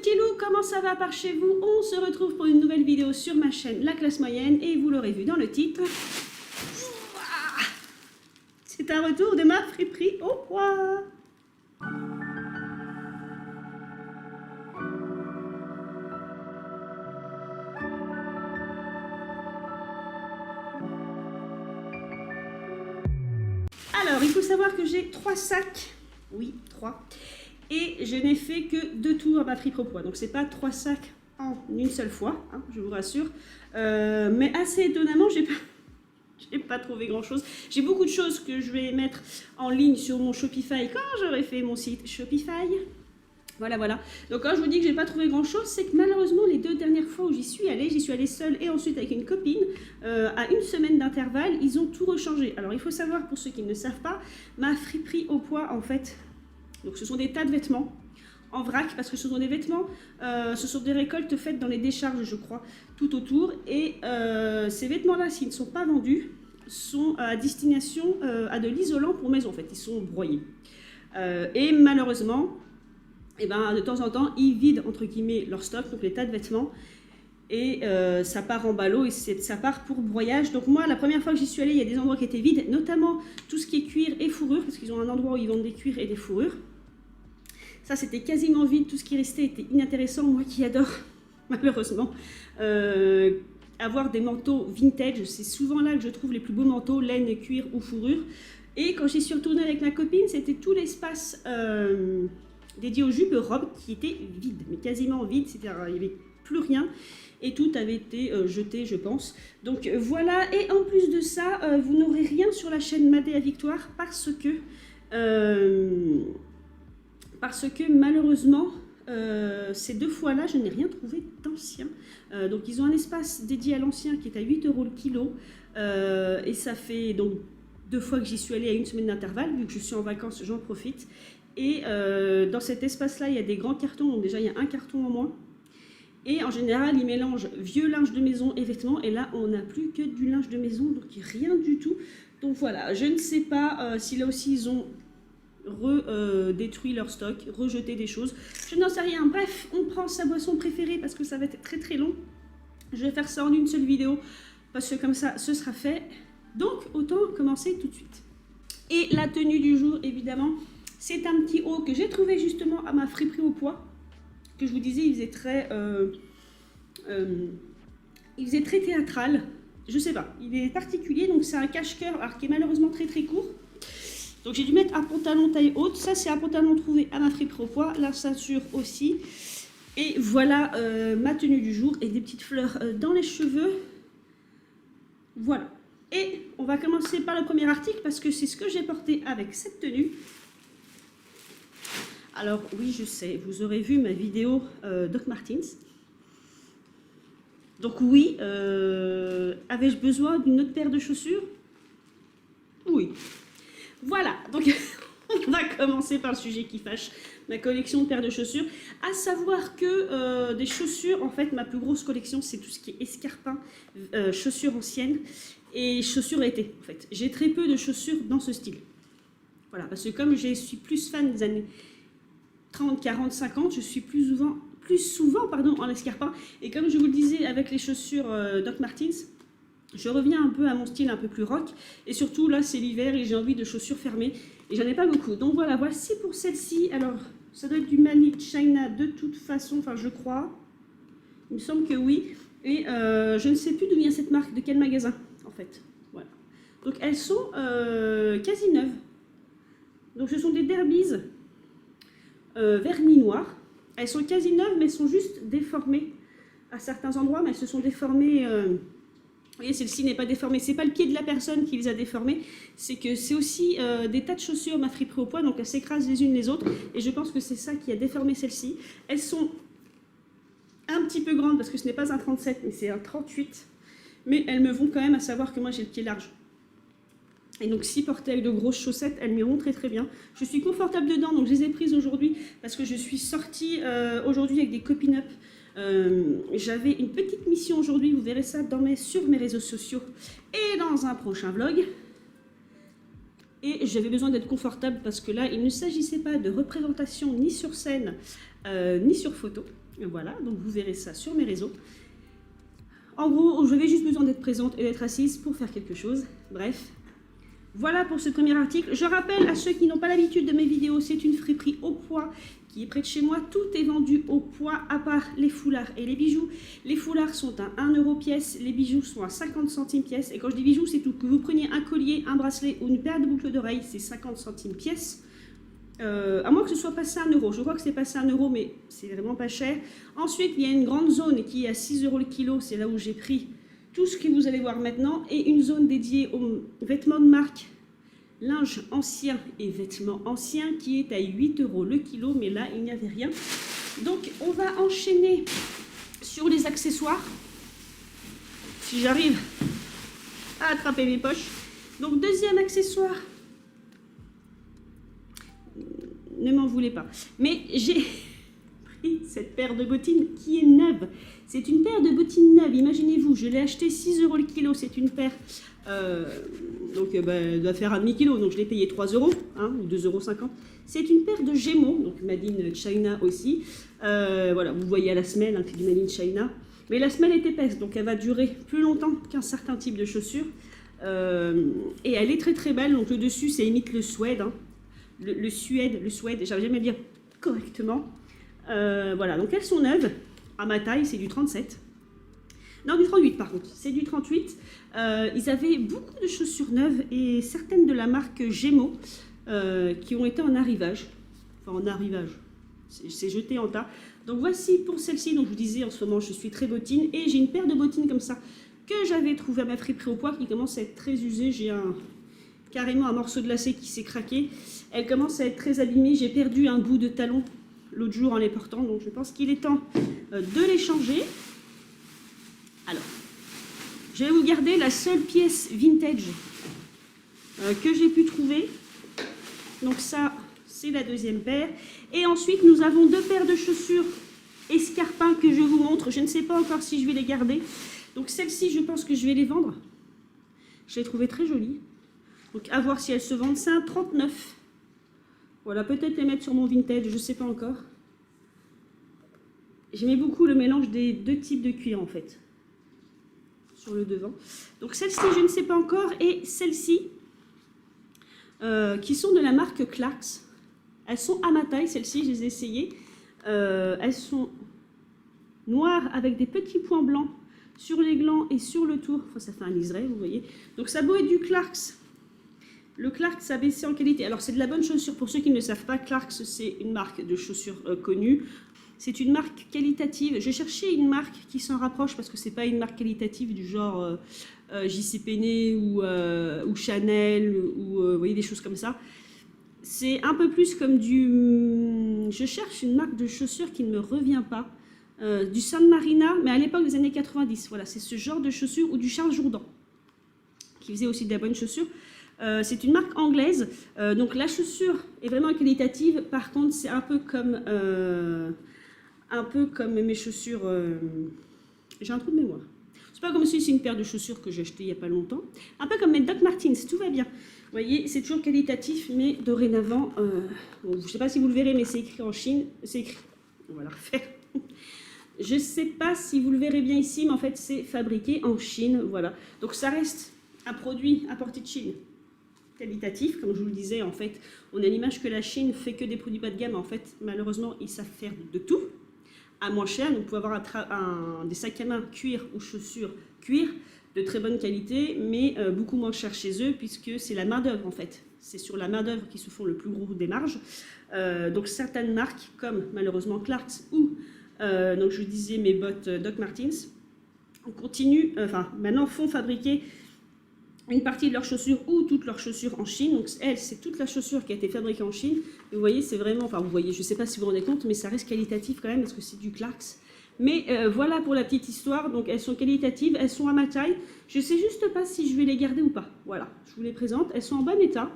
petits loups, comment ça va par chez vous? On se retrouve pour une nouvelle vidéo sur ma chaîne La Classe Moyenne et vous l'aurez vu dans le titre. C'est un retour de ma friperie au poids. Alors, il faut savoir que j'ai 3 sacs. Oui, 3. Et je n'ai fait que 2 tours à ma friperie au poids. Donc, c'est pas 3 sacs en une seule fois, hein, je vous rassure. Mais assez étonnamment, j'ai pas trouvé grand chose. J'ai beaucoup de choses que je vais mettre en ligne sur mon Shopify quand j'aurai fait mon site Shopify. Voilà. Donc quand je vous dis que j'ai pas trouvé grand chose, c'est que malheureusement les 2 dernières fois où j'y suis allée seule et ensuite avec une copine, à une semaine d'intervalle, ils ont tout rechangé. Alors il faut savoir, pour ceux qui ne savent pas, ma friperie au poids en fait, donc ce sont des tas de vêtements en vrac, parce que ce sont des vêtements, ce sont des récoltes faites dans les décharges, je crois, tout autour. Et ces vêtements-là, s'ils ne sont pas vendus, sont à destination à de l'isolant pour maison, en fait. Ils sont broyés. Et malheureusement, de temps en temps, ils vident, entre guillemets, leur stock, donc les tas de vêtements. Et ça part en ballot et ça part pour broyage. Donc moi, la première fois que j'y suis allée, il y a des endroits qui étaient vides, notamment tout ce qui est cuir et fourrure, parce qu'ils ont un endroit où ils vendent des cuirs et des fourrures. Ça, c'était quasiment vide. Tout ce qui restait était inintéressant. Moi qui adore, malheureusement, avoir des manteaux vintage. C'est souvent là que je trouve les plus beaux manteaux, laine, cuir ou fourrure. Et quand j'y suis retournée avec ma copine, c'était tout l'espace dédié aux jupes et robes qui était vide, mais quasiment vide. Il n'y avait plus rien. Et tout avait été jeté, je pense. Donc voilà. Et en plus de ça, vous n'aurez rien sur la chaîne Madé à Victoire parce que malheureusement, ces 2 fois-là, je n'ai rien trouvé d'ancien. Donc ils ont un espace dédié à l'ancien qui est à 8 € le kilo. Et ça fait donc 2 fois que j'y suis allée à une semaine d'intervalle. Vu que je suis en vacances, j'en profite. Et dans cet espace-là, il y a des grands cartons. Donc déjà, il y a un carton en moins. Et en général, ils mélangent vieux linge de maison et vêtements. Et là, on n'a plus que du linge de maison. Donc rien du tout. Donc voilà, je ne sais pas si là aussi ils ont détruit leur stock, rejeté des choses. Je n'en sais rien. Bref, on prend sa boisson préférée parce que ça va être très très long. Je vais faire ça en une seule vidéo parce que comme ça, ce sera fait. Donc, autant commencer tout de suite. Et la tenue du jour, évidemment, c'est un petit haut que j'ai trouvé justement à ma friperie au poids. Que je vous disais, il faisait très théâtral. Je sais pas, il est particulier. Donc, c'est un cache-cœur qui est malheureusement très très court. Donc j'ai dû mettre un pantalon taille haute. Ça, c'est un pantalon trouvé à ma friperie au poids. La ceinture aussi. Et voilà ma tenue du jour. Et des petites fleurs dans les cheveux. Voilà. Et on va commencer par le premier article parce que c'est ce que j'ai porté avec cette tenue. Alors oui, je sais, vous aurez vu ma vidéo Doc Martens. Donc oui, avais-je besoin d'une autre paire de chaussures? Oui. Voilà, donc on va commencer par le sujet qui fâche, ma collection de paires de chaussures. À savoir que des chaussures, en fait, ma plus grosse collection, c'est tout ce qui est escarpins, chaussures anciennes et chaussures été, en fait. J'ai très peu de chaussures dans ce style. Voilà, parce que comme je suis plus fan des années 30, 40, 50, je suis plus souvent en escarpins. Et comme je vous le disais avec les chaussures Doc Martens, je reviens un peu à mon style un peu plus rock. Et surtout, là, c'est l'hiver et j'ai envie de chaussures fermées. Et j'en ai pas beaucoup. Donc voilà, voici pour celle-ci. Alors, ça doit être du Made China de toute façon. Enfin, je crois. Il me semble que oui. Et je ne sais plus d'où vient cette marque, de quel magasin, en fait. Voilà. Donc, elles sont quasi neuves. Donc, ce sont des Derbies vernis noir. Elles sont quasi neuves, mais elles sont juste déformées à certains endroits. Mais elles se sont déformées... Vous voyez, celle-ci n'est pas déformée. C'est pas le pied de la personne qui les a déformées. C'est que c'est aussi des tas de chaussures ma friperie au poids. Donc elles s'écrasent les unes les autres. Et je pense que c'est ça qui a déformé celle-ci. Elles sont un petit peu grandes parce que ce n'est pas un 37, mais c'est un 38. Mais elles me vont quand même, à savoir que moi j'ai le pied large. Et donc si portées avec de grosses chaussettes, elles m'iront très très bien. Je suis confortable dedans, donc je les ai prises aujourd'hui parce que je suis sortie aujourd'hui avec des copine-up. J'avais une petite mission aujourd'hui, vous verrez ça sur mes réseaux sociaux et dans un prochain vlog. Et j'avais besoin d'être confortable parce que là, il ne s'agissait pas de représentation ni sur scène ni sur photo. Voilà, donc vous verrez ça sur mes réseaux. En gros, j'avais juste besoin d'être présente et d'être assise pour faire quelque chose. Bref, voilà pour ce premier article. Je rappelle à ceux qui n'ont pas l'habitude de mes vidéos, c'est une friperie au poids qui est près de chez moi. Tout est vendu au poids, à part les foulards et les bijoux. Les foulards sont à 1 € pièce, les bijoux sont à 50 centimes pièce. Et quand je dis bijoux, c'est tout. Que vous preniez un collier, un bracelet ou une paire de boucles d'oreilles, c'est 50 centimes pièce. À moins que ce soit passé à 1 €. Je crois que c'est passé à 1 €, mais c'est vraiment pas cher. Ensuite, il y a une grande zone qui est à 6 € le kilo. C'est là où j'ai pris tout ce que vous allez voir maintenant. Et une zone dédiée aux vêtements de marque, linge ancien et vêtements anciens, qui est à 8 € le kilo. Mais là, il n'y avait rien. Donc, on va enchaîner sur les accessoires. Si j'arrive à attraper mes poches. Donc, deuxième accessoire. Ne m'en voulez pas. Mais j'ai pris cette paire de bottines qui est neuve. C'est une paire de bottines neuve. Imaginez-vous, je l'ai acheté 6 € le kilo. C'est une paire, elle doit faire un demi-kilo. Donc je l'ai payé 3 €, ou 2,50 €. C'est une paire de Gémeaux, donc Made in China aussi. Voilà, vous voyez à la semelle, c'est du Made in China. Mais la semelle est épaisse, donc elle va durer plus longtemps qu'un certain type de chaussure. Et elle est très très belle. Donc le dessus, c'est imite le suède. Le suède, j'arrive jamais à le dire correctement. Voilà, donc elles sont neuves. À ma taille, c'est du 37. Non, du 38 par contre, c'est du 38. Ils avaient beaucoup de chaussures neuves et certaines de la marque Gémeaux qui ont été en arrivage. Enfin, en arrivage, c'est jeté en tas. Donc voici pour celle-ci, donc je vous disais en ce moment, je suis très bottine. Et j'ai une paire de bottines comme ça que j'avais trouvé à ma friperie au poids qui commence à être très usée. J'ai carrément un morceau de lacet qui s'est craqué. Elle commence à être très abîmée. J'ai perdu un bout de talon l'autre jour en les portant. Donc je pense qu'il est temps de les changer. Alors, je vais vous garder la seule pièce vintage que j'ai pu trouver. Donc ça, c'est la deuxième paire. Et ensuite, nous avons deux paires de chaussures escarpins que je vous montre. Je ne sais pas encore si je vais les garder. Donc celles-ci, je pense que je vais les vendre. Je les trouvais très jolies. Donc à voir si elles se vendent. C'est un 39. Voilà, peut-être les mettre sur mon vintage, je ne sais pas encore. J'aimais beaucoup le mélange des deux types de cuir en fait. Sur le devant. Donc celle-ci, je ne sais pas encore. Et celle-ci, qui sont de la marque Clarks. Elles sont à ma taille, celles-ci, je les ai essayées. Elles sont noires avec des petits points blancs sur les glands et sur le tour. Enfin, ça fait un liseré, vous voyez. Donc ça a beau être du Clarks. Le Clarks a baissé en qualité. Alors c'est de la bonne chaussure. Pour ceux qui ne le savent pas, Clarks, c'est une marque de chaussures connue. C'est une marque qualitative. Je cherchais une marque qui s'en rapproche parce que c'est pas une marque qualitative du genre J.C. Penney ou Chanel ou vous voyez des choses comme ça. C'est un peu plus comme du... Je cherche une marque de chaussures qui ne me revient pas. Du San Marina, mais à l'époque des années 90. Voilà, c'est ce genre de chaussures ou du Charles Jourdan qui faisait aussi de la bonne chaussure. C'est une marque anglaise. Donc la chaussure est vraiment qualitative. Par contre, c'est un peu comme mes chaussures. J'ai un trou de mémoire. C'est pas comme si c'est une paire de chaussures que j'ai achetée il n'y a pas longtemps. Un peu comme mes Doc Martens, tout va bien. Vous voyez, c'est toujours qualitatif, mais dorénavant, bon, je ne sais pas si vous le verrez, mais c'est écrit en Chine. C'est écrit. On va la refaire. Je ne sais pas si vous le verrez bien ici, mais en fait, c'est fabriqué en Chine. Voilà. Donc ça reste un produit importé de Chine. Qualitatif, comme je vous le disais, en fait, on a l'image que la Chine fait que des produits bas de gamme. En fait, malheureusement, ils savent faire de tout à moins cher. Donc, vous pouvez avoir des sacs à main cuir ou chaussures cuir de très bonne qualité, mais beaucoup moins cher chez eux, puisque c'est la main-d'œuvre, en fait. C'est sur la main-d'œuvre qu'ils se font le plus gros des marges. Donc, certaines marques, comme malheureusement Clarks ou, donc je vous disais, mes bottes Doc Martens, on continue, maintenant font fabriquer une partie de leurs chaussures ou toutes leurs chaussures en Chine. Donc elle, c'est toute la chaussure qui a été fabriquée en Chine. Et vous voyez, c'est vraiment, vous voyez, je ne sais pas si vous vous rendez compte, mais ça reste qualitatif quand même parce que c'est du Clarks. Mais voilà pour la petite histoire. Donc elles sont qualitatives, elles sont à ma taille. Je ne sais juste pas si je vais les garder ou pas. Voilà, je vous les présente. Elles sont en bon état.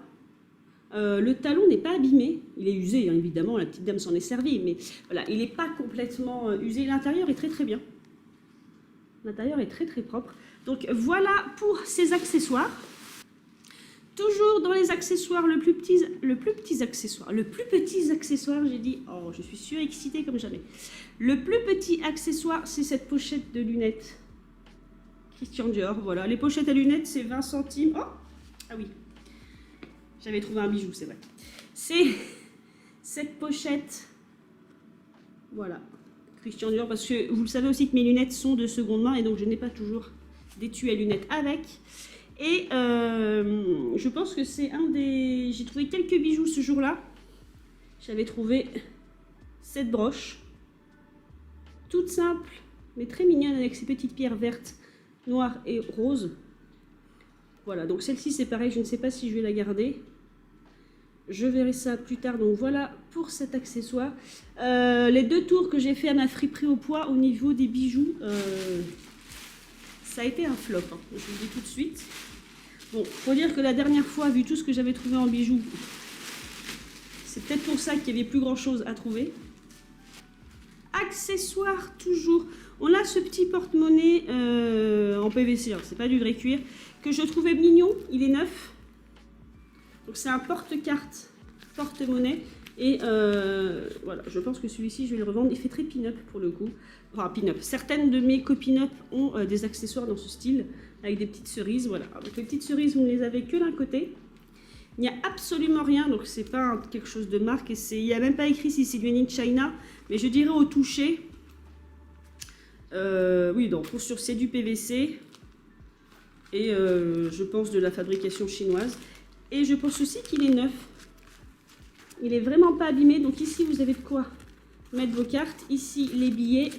Le talon n'est pas abîmé. Il est usé, hein, évidemment, la petite dame s'en est servie. Mais voilà, il n'est pas complètement usé. L'intérieur est très très bien. L'intérieur est très très propre. Donc voilà pour ces accessoires. Toujours dans les accessoires, le plus petit accessoire, j'ai dit, oh, je suis surexcitée comme jamais. Le plus petit accessoire, c'est cette pochette de lunettes. Christian Dior, voilà. Les pochettes à lunettes, c'est 20 centimes. Oh, ah oui, j'avais trouvé un bijou, c'est vrai. C'est cette pochette, voilà, Christian Dior, parce que vous le savez aussi que mes lunettes sont de seconde main et donc je n'ai pas toujours d'étui à lunettes avec. Et je pense que c'est un des... J'ai trouvé quelques bijoux ce jour-là. J'avais trouvé cette broche, toute simple, mais très mignonne, avec ces petites pierres vertes, noires et roses. Voilà, donc celle-ci c'est pareil, je ne sais pas si je vais la garder. Je verrai ça plus tard, donc voilà pour cet accessoire. Les 2 tours que j'ai fait à ma friperie au poids au niveau des bijoux, ça a été un flop, hein, je vous le dis tout de suite. Bon, faut dire que la dernière fois, vu tout ce que j'avais trouvé en bijoux, c'est peut-être pour ça qu'il n'y avait plus grand chose à trouver. Accessoires toujours. On a ce petit porte-monnaie en PVC, hein, c'est pas du vrai cuir, que je trouvais mignon, il est neuf. Donc c'est un porte-carte, porte-monnaie. Et voilà, je pense que celui-ci, je vais le revendre. Il fait très pin-up pour le coup. Enfin, pin-up. Certaines de mes copine-up ont des accessoires dans ce style, avec des petites cerises. Voilà. Donc les petites cerises, vous ne les avez que d'un côté. Il n'y a absolument rien, donc c'est pas quelque chose de marque. Et il n'y a même pas écrit si c'est du Made in China. Mais je dirais au toucher. Oui, donc pour sûr, c'est du PVC. Et je pense de la fabrication chinoise. Et je pense aussi qu'il est neuf. Il est vraiment pas abîmé. Donc ici, vous avez de quoi mettre vos cartes. Ici, les billets.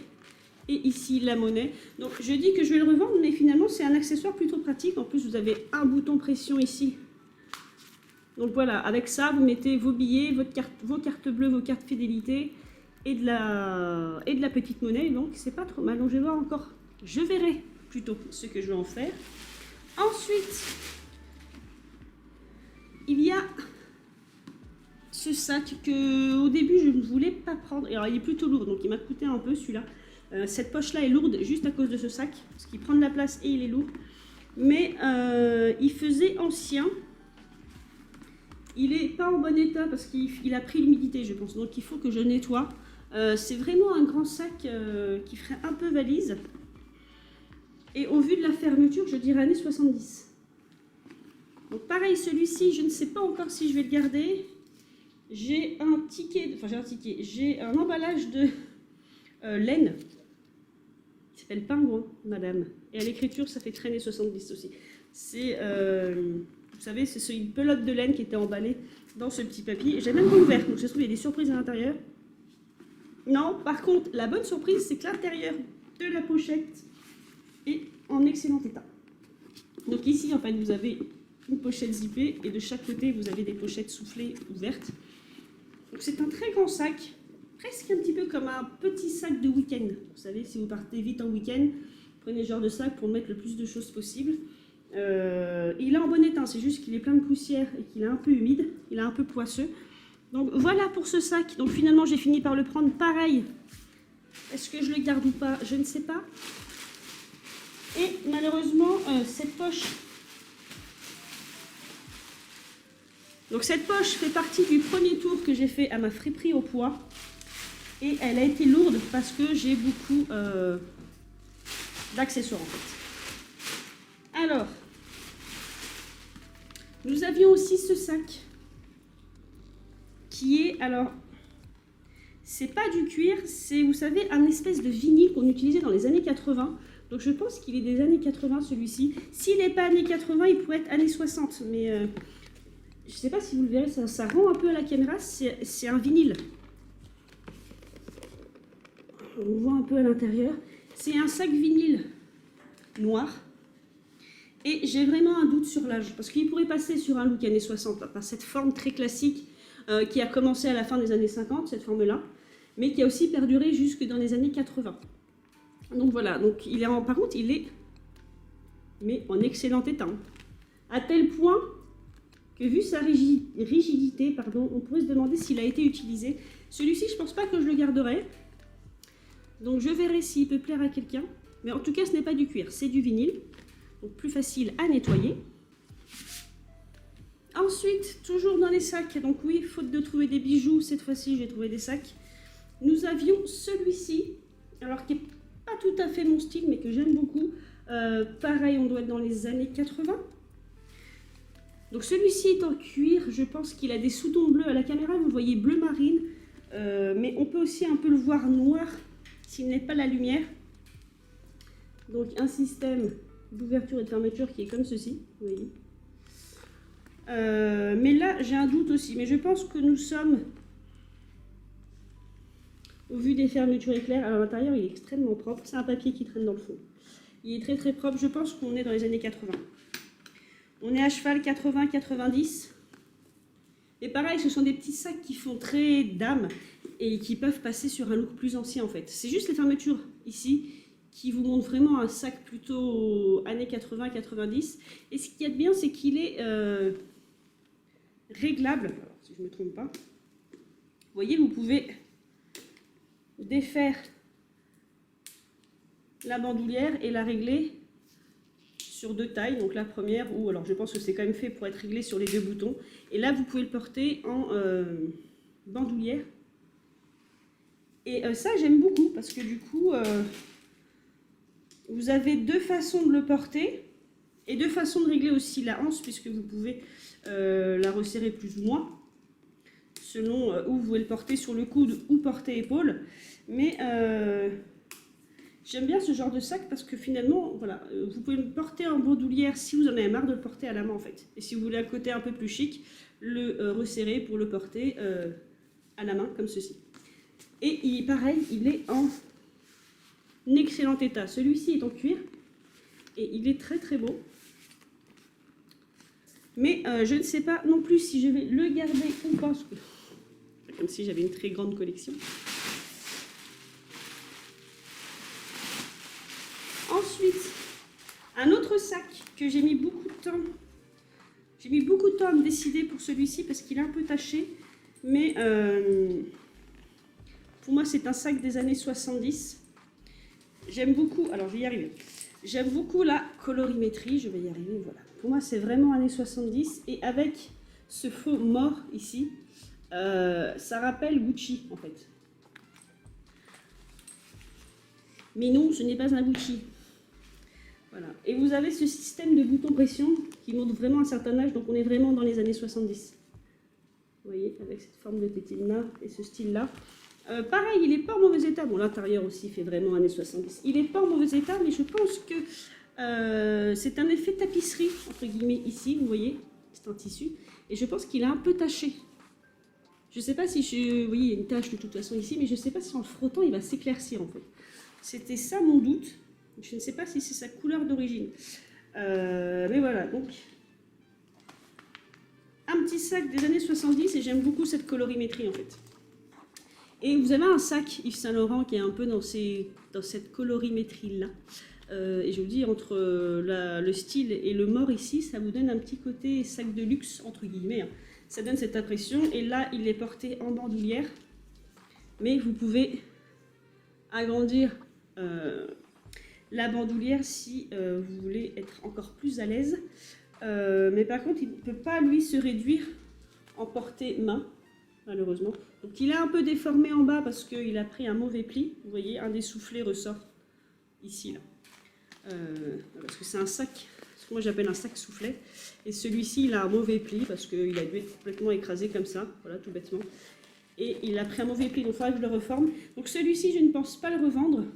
Et ici, la monnaie. Donc je dis que je vais le revendre, mais finalement, c'est un accessoire plutôt pratique. En plus, vous avez un bouton pression ici. Donc voilà, avec ça, vous mettez vos billets, vos cartes bleues, vos cartes fidélité et de la petite monnaie. Donc c'est pas trop mal. Donc je vais voir encore. Je verrai plutôt ce que je vais en faire. Ensuite, il y a ce sac que au début je ne voulais pas prendre. Alors il est plutôt lourd, donc il m'a coûté un peu celui-là. Cette poche là est lourde juste à cause de ce sac, parce qu'il prend de la place et il est lourd. Mais il faisait ancien. Il n'est pas en bon état parce qu'il a pris l'humidité, je pense. Donc il faut que je nettoie. C'est vraiment un grand sac qui ferait un peu valise. Et au vu de la fermeture, je dirais années 70. Donc pareil, celui-ci, je ne sais pas encore si je vais le garder. J'ai un ticket, j'ai un emballage de laine. Il s'appelle Pingouin, madame. Et à l'écriture, ça fait traîner 70 aussi. C'est, vous savez, c'est une pelote de laine qui était emballée dans ce petit papier. J'ai même pas ouvert, donc je trouve qu'il y a des surprises à l'intérieur. Non, par contre, la bonne surprise, c'est que l'intérieur de la pochette est en excellent état. Donc ici, en fait, vous avez une pochette zippée et de chaque côté, vous avez des pochettes soufflées ouvertes. Donc c'est un très grand sac, presque un petit peu comme un petit sac de week-end. Vous savez, si vous partez vite en week-end, prenez ce genre de sac pour mettre le plus de choses possible. Il est en bon état, c'est juste qu'il est plein de poussière et qu'il est un peu humide, il est un peu poisseux. Donc voilà pour ce sac. Donc finalement, j'ai fini par le prendre pareil. Est-ce que je le garde ou pas? Je ne sais pas. Et malheureusement, cette poche... Donc cette poche fait partie du premier tour que j'ai fait à ma friperie au poids. Et elle a été lourde parce que j'ai beaucoup d'accessoires en fait. Alors, nous avions aussi ce sac qui est, alors, c'est pas du cuir, c'est, vous savez, un espèce de vinyle qu'on utilisait dans les années 80. Donc je pense qu'il est des années 80 celui-ci. S'il n'est pas années 80, il pourrait être années 60, mais... je ne sais pas si vous le verrez, ça rend un peu à la caméra, c'est un vinyle. On voit un peu à l'intérieur. C'est un sac vinyle noir. Et j'ai vraiment un doute sur l'âge, parce qu'il pourrait passer sur un look années 60, par cette forme très classique qui a commencé à la fin des années 50, cette forme-là, mais qui a aussi perduré jusque dans les années 80. Donc voilà, donc il est par contre, il est mais en excellent état. À tel point... que vu sa rigidité, pardon, on pourrait se demander s'il a été utilisé. Celui-ci, je ne pense pas que je le garderai. Donc je verrai s'il peut plaire à quelqu'un. Mais en tout cas, ce n'est pas du cuir, c'est du vinyle. Donc plus facile à nettoyer. Ensuite, toujours dans les sacs, donc oui, faute de trouver des bijoux, cette fois-ci j'ai trouvé des sacs. Nous avions celui-ci, alors qui n'est pas tout à fait mon style, mais que j'aime beaucoup. Pareil, on doit être dans les années 80. Donc celui-ci est en cuir, je pense qu'il a des sous-tons bleus. À la caméra, vous le voyez bleu marine, mais on peut aussi un peu le voir noir s'il n'est pas la lumière. Donc un système d'ouverture et de fermeture qui est comme ceci, vous voyez. Mais là, j'ai un doute aussi, mais je pense que nous sommes, au vu des fermetures éclairs, à l'intérieur il est extrêmement propre, c'est un papier qui traîne dans le fond. Il est très très propre, je pense qu'on est dans les années 80. On est à cheval 80-90. Et pareil, ce sont des petits sacs qui font très dame et qui peuvent passer sur un look plus ancien en fait. C'est juste les fermetures ici qui vous montrent vraiment un sac plutôt années 80-90. Et ce qu'il y a de bien, c'est qu'il est réglable. Alors, si je ne me trompe pas. Vous voyez, vous pouvez défaire la bandoulière et la régler sur deux tailles, donc la première, ou alors je pense que c'est quand même fait pour être réglé sur les deux boutons, et là vous pouvez le porter en bandoulière, et ça j'aime beaucoup, parce que du coup, vous avez deux façons de le porter, et deux façons de régler aussi la hanche, puisque vous pouvez la resserrer plus ou moins, selon où vous voulez le porter, sur le coude ou porter épaule, mais j'aime bien ce genre de sac parce que finalement, voilà, vous pouvez le porter en bandoulière si vous en avez marre de le porter à la main en fait. Et si vous voulez un côté un peu plus chic, le resserrer pour le porter à la main comme ceci. Et pareil, il est en excellent état. Celui-ci est en cuir et il est très très beau. Mais je ne sais pas non plus si je vais le garder ou pas. C'est comme si j'avais une très grande collection. Ensuite, un autre sac que j'ai mis beaucoup de temps. J'ai mis beaucoup de temps à me décider pour celui-ci parce qu'il est un peu taché. Mais pour moi, c'est un sac des années 70. J'aime beaucoup, alors je vais y arriver. J'aime beaucoup la colorimétrie, je vais y arriver, voilà. Pour moi, c'est vraiment années 70. Et avec ce faux mort ici, ça rappelle Gucci en fait. Mais non, ce n'est pas un Gucci. Voilà. Et vous avez ce système de bouton pression qui montre vraiment un certain âge, donc on est vraiment dans les années 70. Vous voyez, avec cette forme de tétine-là et ce style-là. Pareil, il n'est pas en mauvais état. Bon, l'intérieur aussi fait vraiment années 70. Il n'est pas en mauvais état, mais je pense que c'est un effet tapisserie, entre guillemets, ici, vous voyez, c'est un tissu. Et je pense qu'il est un peu taché. Je ne sais pas si vous voyez, il y a une tache de toute façon ici, mais je ne sais pas si en le frottant, il va s'éclaircir en fait. C'était ça mon doute. Je ne sais pas si c'est sa couleur d'origine. Mais voilà, donc un petit sac des années 70 et j'aime beaucoup cette colorimétrie en fait. Et vous avez un sac Yves Saint Laurent qui est un peu dans cette colorimétrie-là. Et je vous dis, entre le style et le mort ici, ça vous donne un petit côté sac de luxe, entre guillemets. Hein. Ça donne cette impression. Et là, il est porté en bandoulière. Mais vous pouvez agrandir la bandoulière si vous voulez être encore plus à l'aise. Mais par contre, il ne peut pas, lui, se réduire en portée main, malheureusement. Donc il est un peu déformé en bas parce qu'il a pris un mauvais pli. Vous voyez, un des soufflets ressort ici, là. Parce que c'est un sac, ce que moi j'appelle un sac soufflet. Et celui-ci, il a un mauvais pli parce qu'il a dû être complètement écrasé comme ça, voilà, tout bêtement. Et il a pris un mauvais pli, donc il faudra que je le reforme. Donc celui-ci, je ne pense pas le revendre.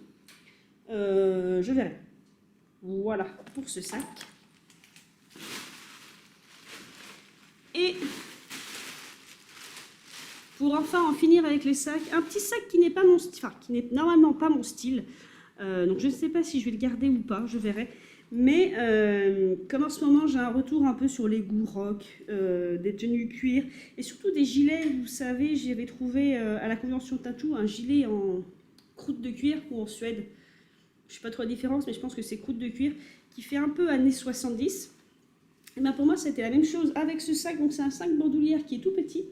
Je verrai. Voilà pour ce sac. Et pour enfin en finir avec les sacs, un petit sac qui n'est pas mon style, enfin qui n'est normalement pas mon style. Donc je ne sais pas si je vais le garder ou pas, je verrai. Mais comme en ce moment j'ai un retour un peu sur les goûts rock, des tenues cuir et surtout des gilets, vous savez, j'avais trouvé à la convention tattoo un gilet en croûte de cuir ou en Suède. Je ne sais pas trop la différence, mais je pense que c'est croûte de cuir qui fait un peu années 70. Et ben pour moi c'était la même chose avec ce sac, donc c'est un sac bandoulière qui est tout petit,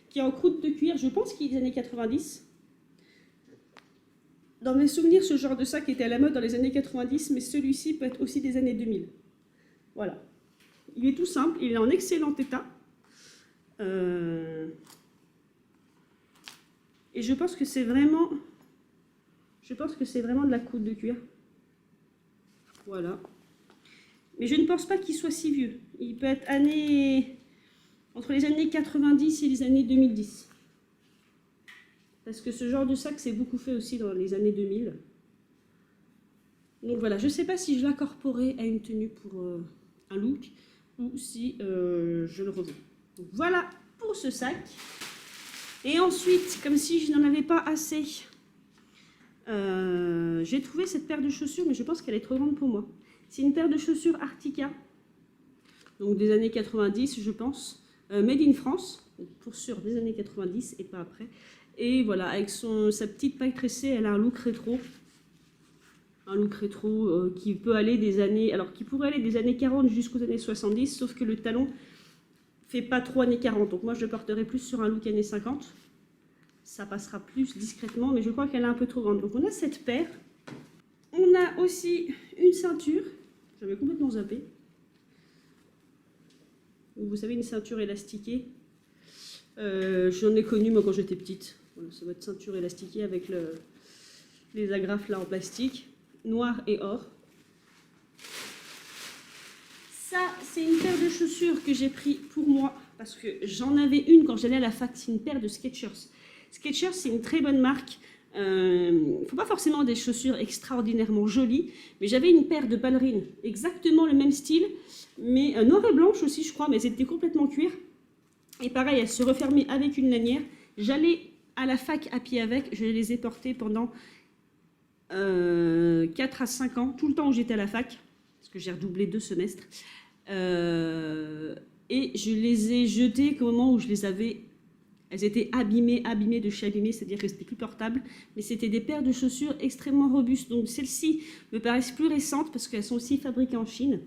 qui est en croûte de cuir, je pense qu'il est des années 90. Dans mes souvenirs, ce genre de sac était à la mode dans les années 90, mais celui-ci peut être aussi des années 2000. Voilà. Il est tout simple, il est en excellent état. Et je pense que c'est vraiment... de la croûte de cuir. Voilà. Mais je ne pense pas qu'il soit si vieux. Il peut être entre les années 90 et les années 2010. Parce que ce genre de sac, c'est beaucoup fait aussi dans les années 2000. Donc voilà, je ne sais pas si je l'incorporais à une tenue pour un look ou si je le revends. Donc voilà pour ce sac. Et ensuite, comme si je n'en avais pas assez, j'ai trouvé cette paire de chaussures, mais je pense qu'elle est trop grande pour moi. C'est une paire de chaussures Artica, donc des années 90, je pense, made in France, pour sûr des années 90 et pas après. Et voilà, avec sa petite paille tressée, elle a un look rétro. Un look rétro qui peut aller qui pourrait aller des années 40 jusqu'aux années 70, sauf que le talon fait pas trop années 40. Donc moi, je le porterai plus sur un look années 50. Ça passera plus discrètement, mais je crois qu'elle est un peu trop grande. Donc on a cette paire. On a aussi une ceinture. J'avais complètement zappé. Vous savez, une ceinture élastiquée. J'en ai connu moi quand j'étais petite. Voilà, c'est votre ceinture élastiquée avec les agrafes là en plastique, noir et or. Ça, c'est une paire de chaussures que j'ai pris pour moi parce que j'en avais une quand j'allais à la fac. C'est une paire de Skechers. Skechers, c'est une très bonne marque. Il ne faut pas forcément des chaussures extraordinairement jolies, mais j'avais une paire de ballerines, exactement le même style, mais noire et blanche aussi, je crois, mais elles étaient complètement cuir. Et pareil, elles se refermaient avec une lanière. J'allais à la fac à pied avec, je les ai portées pendant 4 à 5 ans, tout le temps où j'étais à la fac, parce que j'ai redoublé 2 semestres. Et je les ai jetées au moment où je les avais... Elles étaient abîmées de chez abîmées, c'est-à-dire que c'était plus portable, mais c'était des paires de chaussures extrêmement robustes. Donc celles-ci me paraissent plus récentes parce qu'elles sont aussi fabriquées en Chine.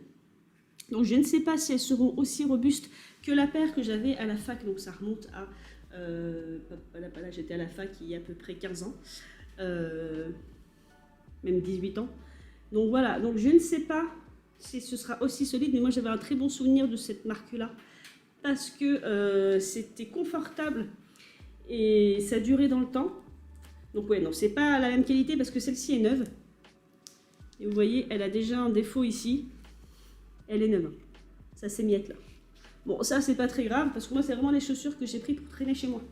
Donc je ne sais pas si elles seront aussi robustes que la paire que j'avais à la fac. Donc ça remonte à... là, j'étais à la fac il y a à peu près 15 ans, même 18 ans. Donc voilà, donc je ne sais pas si ce sera aussi solide, mais moi j'avais un très bon souvenir de cette marque-là. Parce que c'était confortable et ça durait dans le temps. Donc ouais, non, c'est pas la même qualité parce que celle-ci est neuve. Et vous voyez, elle a déjà un défaut ici. Elle est neuve. Ça s'émiette là. Bon, ça c'est pas très grave parce que moi c'est vraiment les chaussures que j'ai pris pour traîner chez moi.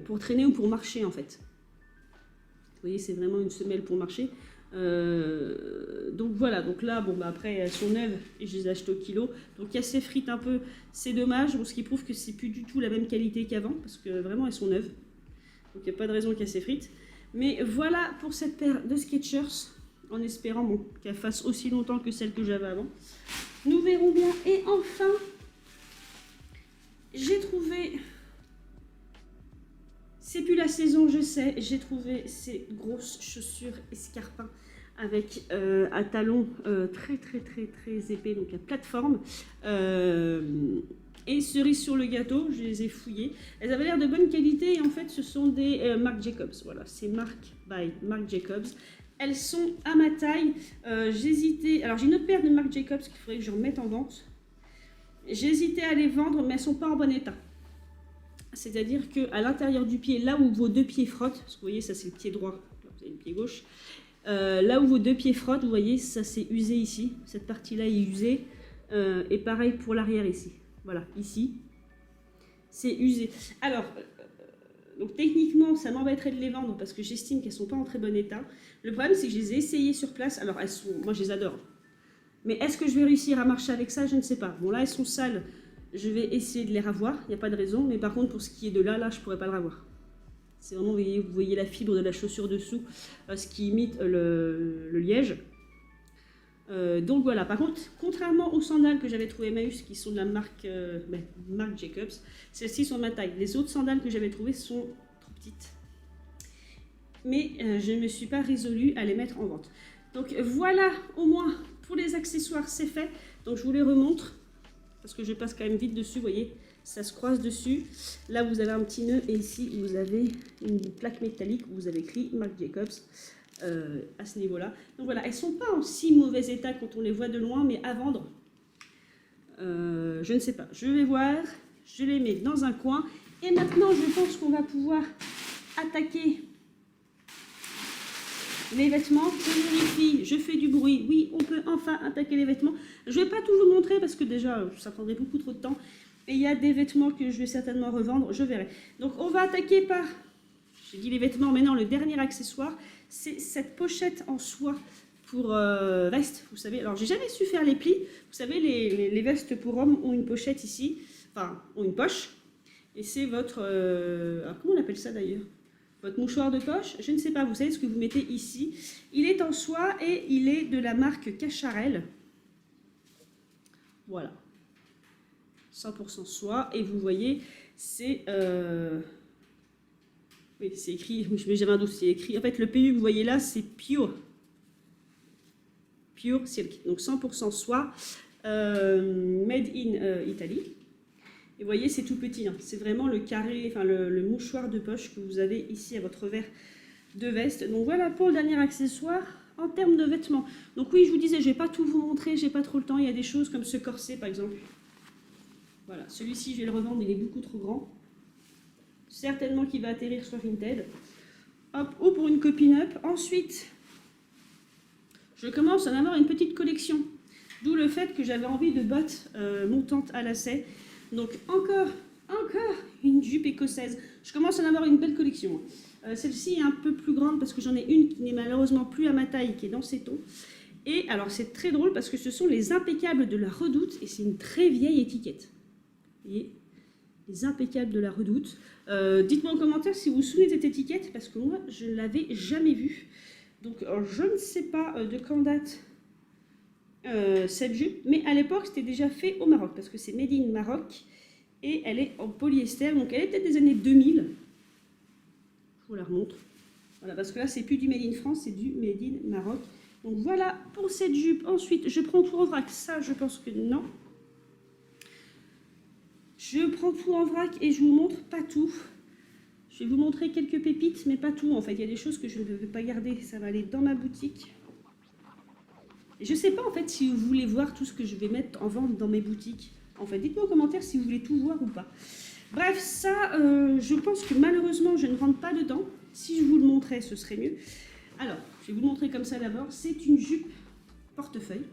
Pour traîner ou pour marcher en fait. Vous voyez, c'est vraiment une semelle pour marcher. Donc voilà, donc là, bon, bah après elles sont neuves et je les ai achetées au kilo. Donc il y a ces frites un peu, c'est dommage, bon, ce qui prouve que c'est plus du tout la même qualité qu'avant, parce que vraiment elles sont neuves. Donc il n'y a pas de raison qu'il y ait ces frites. Mais voilà pour cette paire de Skechers, en espérant bon, qu'elle fasse aussi longtemps que celle que j'avais avant. Nous verrons bien. Et enfin, j'ai trouvé... C'est plus la saison, je sais, j'ai trouvé ces grosses chaussures escarpins avec un talon très épais, donc à plateforme. Et cerise sur le gâteau, je les ai fouillées. Elles avaient l'air de bonne qualité et en fait ce sont des Marc Jacobs. Voilà, c'est Marc Jacobs. Elles sont à ma taille. J'hésitais. Alors j'ai une autre paire de Marc Jacobs qu'il faudrait que je remette en vente. J'hésitais à les vendre, mais elles ne sont pas en bon état. C'est-à-dire qu'à l'intérieur du pied, là où vos 2 pieds frottent, parce que vous voyez, ça c'est le pied droit, là, vous avez le pied gauche, là où vos 2 pieds frottent, vous voyez, ça c'est usé ici, cette partie-là est usée, et pareil pour l'arrière ici, voilà, ici, c'est usé. Alors, donc techniquement, ça m'embêterait de les vendre parce que j'estime qu'elles ne sont pas en très bon état. Le problème, c'est que je les ai essayées sur place, alors elles sont, moi je les adore, mais est-ce que je vais réussir à marcher avec ça? Je ne sais pas. Bon là, elles sont sales. Je vais essayer de les ravoir, il n'y a pas de raison, mais par contre pour ce qui est de là, je ne pourrais pas le ravoir. C'est vraiment, vous voyez la fibre de la chaussure dessous, ce qui imite le liège. Donc voilà, par contre, contrairement aux sandales que j'avais trouvées Emmaüs, qui sont de la marque Marc Jacobs, celles-ci sont de ma taille. Les autres sandales que j'avais trouvées sont trop petites. Mais je ne me suis pas résolue à les mettre en vente. Donc voilà, au moins pour les accessoires, c'est fait. Donc je vous les remontre. Parce que je passe quand même vite dessus, vous voyez, ça se croise dessus. Là, vous avez un petit nœud et ici, vous avez une plaque métallique où vous avez écrit Marc Jacobs à ce niveau-là. Donc voilà, elles ne sont pas en si mauvais état quand on les voit de loin, mais à vendre, je ne sais pas. Je vais voir. je les mets dans un coin. Et maintenant, je pense qu'on va pouvoir attaquer les vêtements. Je vérifie, je fais du bruit. Oui, on peut enfin attaquer les vêtements. Je ne vais pas tout vous montrer parce que déjà, ça prendrait beaucoup trop de temps. Et il y a des vêtements que je vais certainement revendre, je verrai. Donc, on va attaquer par, j'ai dit les vêtements, mais non, le dernier accessoire, c'est cette pochette en soie pour veste, vous savez. Alors, j'ai jamais su faire les plis. Vous savez, les vestes pour hommes ont une pochette ici, enfin, ont une poche. Et c'est votre, alors comment on appelle ça d'ailleurs? Votre mouchoir de poche, je ne sais pas, vous savez ce que vous mettez ici. Il est en soie et il est de la marque Cacharel. Voilà. 100% soie. Et vous voyez, c'est... oui, c'est écrit, mais j'avais un doute, c'est écrit. En fait, le pays que vous voyez là, c'est Pure. Pure Silk. Donc 100% soie, made in Italy. Et vous voyez, c'est tout petit. Hein. C'est vraiment le carré, enfin le mouchoir de poche que vous avez ici à votre revers de veste. Donc voilà pour le dernier accessoire en termes de vêtements. Donc oui, je vous disais, je ne vais pas tout vous montrer, j'ai pas trop le temps. Il y a des choses comme ce corset, par exemple. Voilà, celui-ci, je vais le revendre, il est beaucoup trop grand. Certainement qu'il va atterrir sur Vinted. Hop, ou pour une copine-up. Ensuite, je commence à en avoir une petite collection. D'où le fait que j'avais envie de bottes montantes à lacets. Donc encore une jupe écossaise. Je commence à en avoir une belle collection. Celle-ci est un peu plus grande parce que j'en ai une qui n'est malheureusement plus à ma taille, qui est dans ces tons. Et alors c'est très drôle parce que ce sont les impeccables de la Redoute et c'est une très vieille étiquette. Vous voyez, les impeccables de la Redoute. Dites-moi en commentaire si vous vous souvenez de cette étiquette parce que moi je ne l'avais jamais vue. Donc je ne sais pas de quand date cette jupe, mais à l'époque c'était déjà fait au Maroc parce que c'est made in Maroc et elle est en polyester, donc elle est peut-être des années 2000. Je vous la remontre. Voilà, parce que là c'est plus du made in France, c'est du made in Maroc. Donc voilà pour cette jupe. Ensuite, je prends tout en vrac. Ça, je pense que non. Je prends tout en vrac et je vous montre pas tout. Je vais vous montrer quelques pépites, mais pas tout. En fait, il y a des choses que je ne vais pas garder. Ça va aller dans ma boutique. Et je ne sais pas en fait si vous voulez voir tout ce que je vais mettre en vente dans mes boutiques. En fait, dites-moi en commentaire si vous voulez tout voir ou pas. Bref, ça, je pense que malheureusement, je ne rentre pas dedans. Si je vous le montrais, ce serait mieux. Alors, je vais vous le montrer comme ça d'abord. C'est une jupe portefeuille.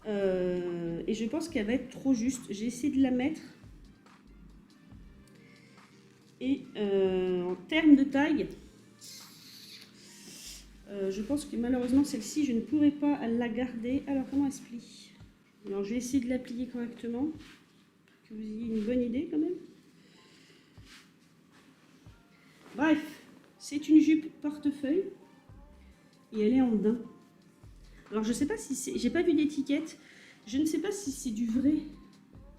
Et je pense qu'elle va être trop juste. J'ai essayé de la mettre. Et en termes de taille, je pense que malheureusement celle-ci, je ne pourrais pas la garder. Alors, comment elle se plie? Alors, je vais essayer de la plier correctement. Que vous ayez une bonne idée quand même. Bref, c'est une jupe portefeuille. Et elle est en daim. Alors, je ne sais pas si c'est... J'ai pas vu d'étiquette. Je ne sais pas si c'est du vrai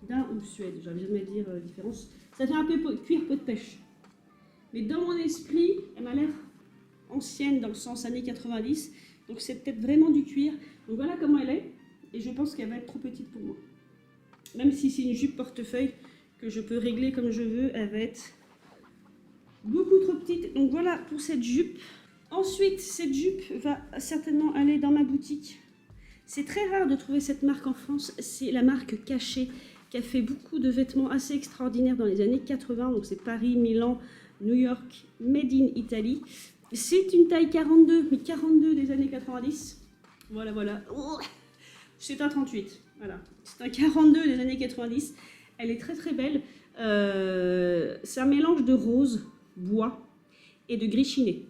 daim ou suède. J'avais jamais dire différence. Ça fait un peu cuir peau de pêche. Mais dans mon esprit, elle m'a l'air ancienne dans le sens années 90. Donc c'est peut-être vraiment du cuir. Donc voilà comment elle est. Et je pense qu'elle va être trop petite pour moi. Même si c'est une jupe portefeuille que je peux régler comme je veux, elle va être beaucoup trop petite. Donc voilà pour cette jupe. Ensuite, cette jupe va certainement aller dans ma boutique. C'est très rare de trouver cette marque en France. C'est la marque Cachet qui a fait beaucoup de vêtements assez extraordinaires dans les années 80. Donc c'est Paris, Milan, New York, Made in Italy. C'est une taille 42, mais 42 des années 90. Voilà, voilà. Oh, c'est un 38. Voilà. C'est un 42 des années 90. Elle est très très belle. C'est un mélange de rose, bois et de gris chiné.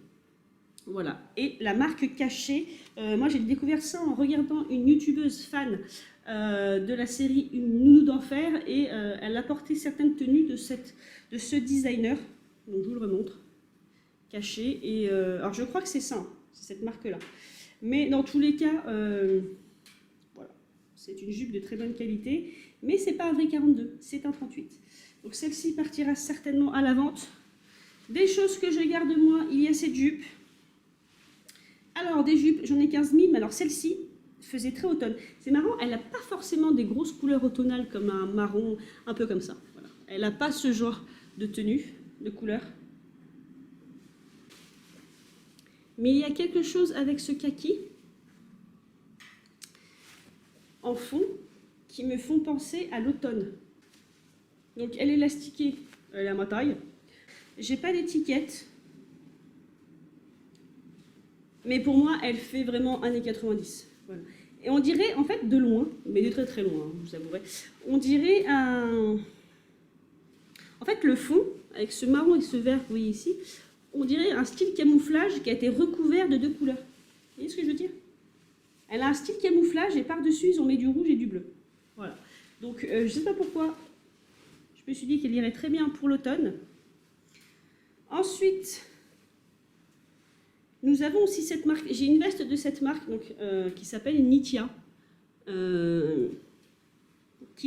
Voilà. Et la marque Cachet, moi j'ai découvert ça en regardant une youtubeuse fan de la série Une nounou d'enfer et elle a porté certaines tenues de ce designer. Donc je vous le remontre. Cachet. Et alors je crois que c'est ça, hein, c'est cette marque-là. Mais dans tous les cas, voilà. C'est une jupe de très bonne qualité. Mais c'est pas un vrai 42, c'est un 38. Donc celle-ci partira certainement à la vente. Des choses que je garde moi, il y a cette jupe. Alors, des jupes, j'en ai 15 000, mais alors celle-ci faisait très automne. C'est marrant, elle n'a pas forcément des grosses couleurs automnales comme un marron, un peu comme ça. Voilà. Elle n'a pas ce genre de tenue, de couleur. Mais il y a quelque chose avec ce kaki en fond qui me font penser à l'automne. Donc elle est élastiquée, elle est à ma taille. J'ai pas d'étiquette. Mais pour moi, elle fait vraiment années 90. Voilà. Et on dirait, en fait, de loin, mais de très très loin, hein, vous avouerez, on dirait un... En fait, le fond, avec ce marron et ce vert que vous voyez ici, on dirait un style camouflage qui a été recouvert de 2 couleurs. Vous voyez ce que je veux dire? Elle a un style camouflage et par-dessus, ils ont mis du rouge et du bleu. Voilà. Donc, je ne sais pas pourquoi, je me suis dit qu'elle irait très bien pour l'automne. Ensuite, nous avons aussi cette marque. J'ai une veste de cette marque donc, qui s'appelle Nitia, qui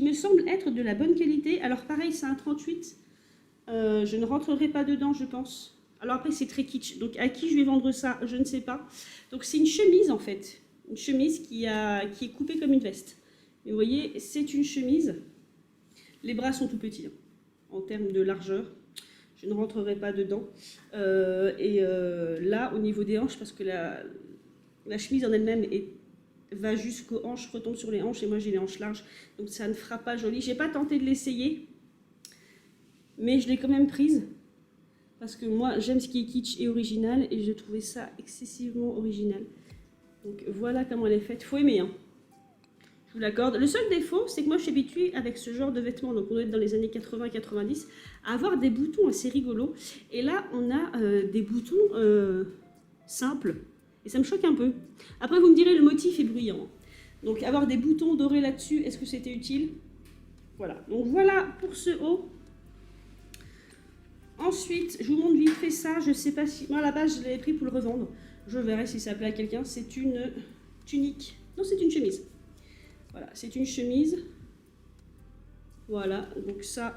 me semble être de la bonne qualité. Alors pareil, c'est un 38. Je ne rentrerai pas dedans, je pense. Alors après, c'est très kitsch. Donc à qui je vais vendre ça, je ne sais pas. Donc c'est une chemise en fait. Une chemise qui est coupée comme une veste. Et vous voyez, c'est une chemise. Les bras sont tout petits, hein, en termes de largeur. Je ne rentrerai pas dedans. Là, au niveau des hanches, parce que la chemise en elle-même va jusqu'aux hanches, retombe sur les hanches, et moi j'ai les hanches larges, donc ça ne fera pas joli. J'ai pas tenté de l'essayer, mais je l'ai quand même prise, parce que moi j'aime ce qui est kitsch et original, et j'ai trouvé ça excessivement original. Donc voilà comment elle est faite. Faut aimer, hein. Je vous l'accorde. Le seul défaut, c'est que moi je suis habituée avec ce genre de vêtements, donc on doit être dans les années 80-90, à avoir des boutons assez rigolos. Et là, on a des boutons simples. Et ça me choque un peu. Après, vous me direz, le motif est bruyant. Donc avoir des boutons dorés là-dessus, est-ce que c'était utile? Voilà. Donc voilà pour ce haut. Ensuite, je vous montre vite fait ça. Je ne sais pas si... Moi, à la base, je l'avais pris pour le revendre. Je verrai si ça plaît à quelqu'un. C'est une tunique. Non, c'est une chemise. Voilà, c'est une chemise. Voilà, donc ça,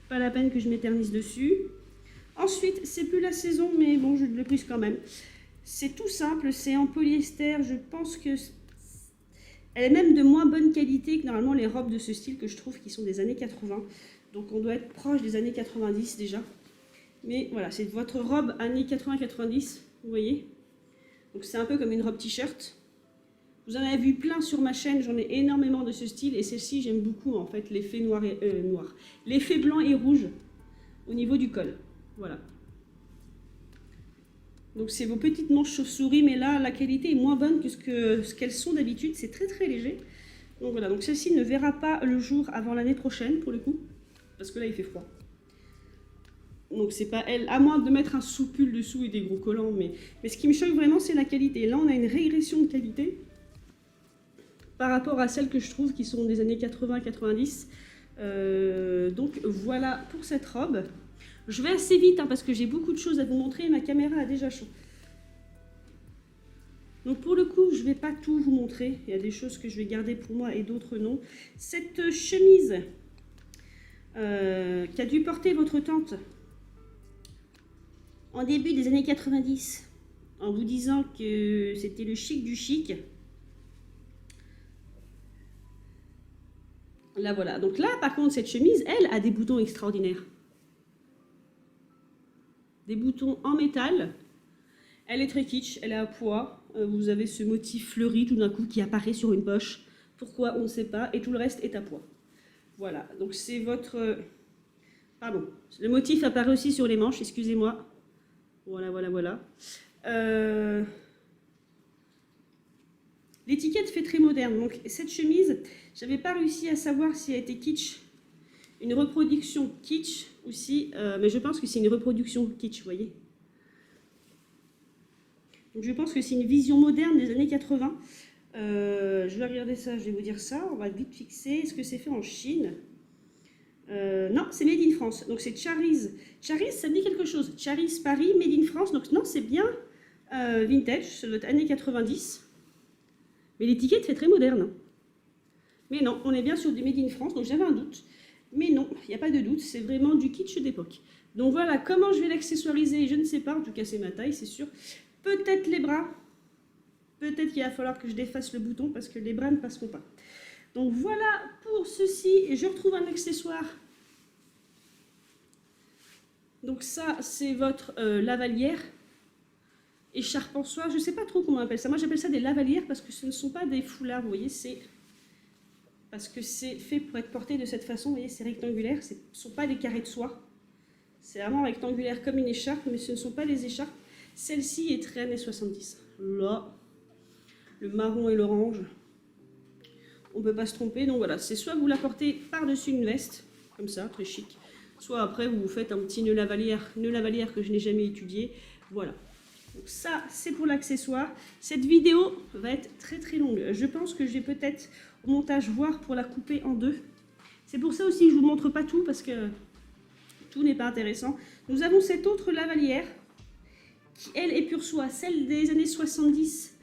pas la peine que je m'éternise dessus. Ensuite, c'est plus la saison, mais bon, je l'ai prise quand même. C'est tout simple, c'est en polyester. Je pense que elle est même de moins bonne qualité que normalement les robes de ce style que je trouve qui sont des années 80. Donc on doit être proche des années 90 déjà. Mais voilà, c'est votre robe années 80-90, vous voyez. Donc c'est un peu comme une robe t-shirt. Vous en avez vu plein sur ma chaîne, j'en ai énormément de ce style. Et celle-ci, j'aime beaucoup en fait l'effet noir. L'effet blanc et rouge au niveau du col. Voilà. Donc c'est vos petites manches chauve-souris, mais là, la qualité est moins bonne que ce qu'elles sont d'habitude. C'est très très léger. Donc voilà, donc celle-ci ne verra pas le jour avant l'année prochaine, pour le coup. Parce que là, il fait froid. Donc c'est pas elle, à moins de mettre un sous-pull dessous et des gros collants. Mais ce qui me choque vraiment, c'est la qualité. Là, on a une régression de qualité par rapport à celles que je trouve qui sont des années 80-90. Donc voilà pour cette robe. Je vais assez vite hein, parce que j'ai beaucoup de choses à vous montrer et ma caméra a déjà chaud. Donc pour le coup, je ne vais pas tout vous montrer. Il y a des choses que je vais garder pour moi et d'autres non. Cette chemise qu'a dû porter votre tante en début des années 90, en vous disant que c'était le chic du chic. Là voilà. Donc là, par contre, cette chemise, elle, a des boutons extraordinaires. Des boutons en métal. Elle est très kitsch, elle est à pois. Vous avez ce motif fleuri tout d'un coup qui apparaît sur une poche. Pourquoi, on ne sait pas. Et tout le reste est à pois. Voilà, donc c'est votre... Pardon, le motif apparaît aussi sur les manches, excusez-moi. Voilà, voilà, voilà. L'étiquette fait très moderne. Donc cette chemise, j'avais pas réussi à savoir si elle était kitsch. Une reproduction kitsch aussi, mais je pense que c'est une reproduction kitsch, vous voyez. Donc je pense que c'est une vision moderne des années 80. Je vais regarder ça, je vais vous dire ça. On va vite fixer. Est-ce que c'est fait en Chine? Non, c'est Made in France. Donc c'est Charis. Charis, ça me dit quelque chose. Charis Paris, Made in France. Donc non, c'est bien vintage. Ça doit être années 90. Mais l'étiquette fait très moderne. Mais non, on est bien sur du Made in France. Donc j'avais un doute. Mais non, il n'y a pas de doute. C'est vraiment du kitsch d'époque. Donc voilà, comment je vais l'accessoiriser, je ne sais pas. En tout cas, c'est ma taille, c'est sûr. Peut-être les bras. Peut-être qu'il va falloir que je défasse le bouton parce que les bras ne passeront pas. Donc voilà pour ceci. Et je retrouve un accessoire. Donc ça, c'est votre lavalière. Écharpe en soie. Je ne sais pas trop comment on appelle ça. Moi, j'appelle ça des lavalières parce que ce ne sont pas des foulards. Vous voyez, c'est parce que c'est fait pour être porté de cette façon. Vous voyez, c'est rectangulaire, ce ne sont pas des carrés de soie. C'est vraiment rectangulaire comme une écharpe, mais ce ne sont pas des écharpes. Celle-ci est très années 70. Là, le marron et l'orange, on ne peut pas se tromper. Donc voilà, c'est soit vous la portez par-dessus une veste, comme ça, très chic, soit après vous vous faites un petit nœud lavalière que je n'ai jamais étudié. Voilà. Donc ça, c'est pour l'accessoire. Cette vidéo va être très très longue. Je pense que je vais peut-être au montage voir pour la couper en deux. C'est pour ça aussi que je ne vous montre pas tout, parce que tout n'est pas intéressant. Nous avons cette autre lavalière qui, elle, est pure soie. Celle des années 70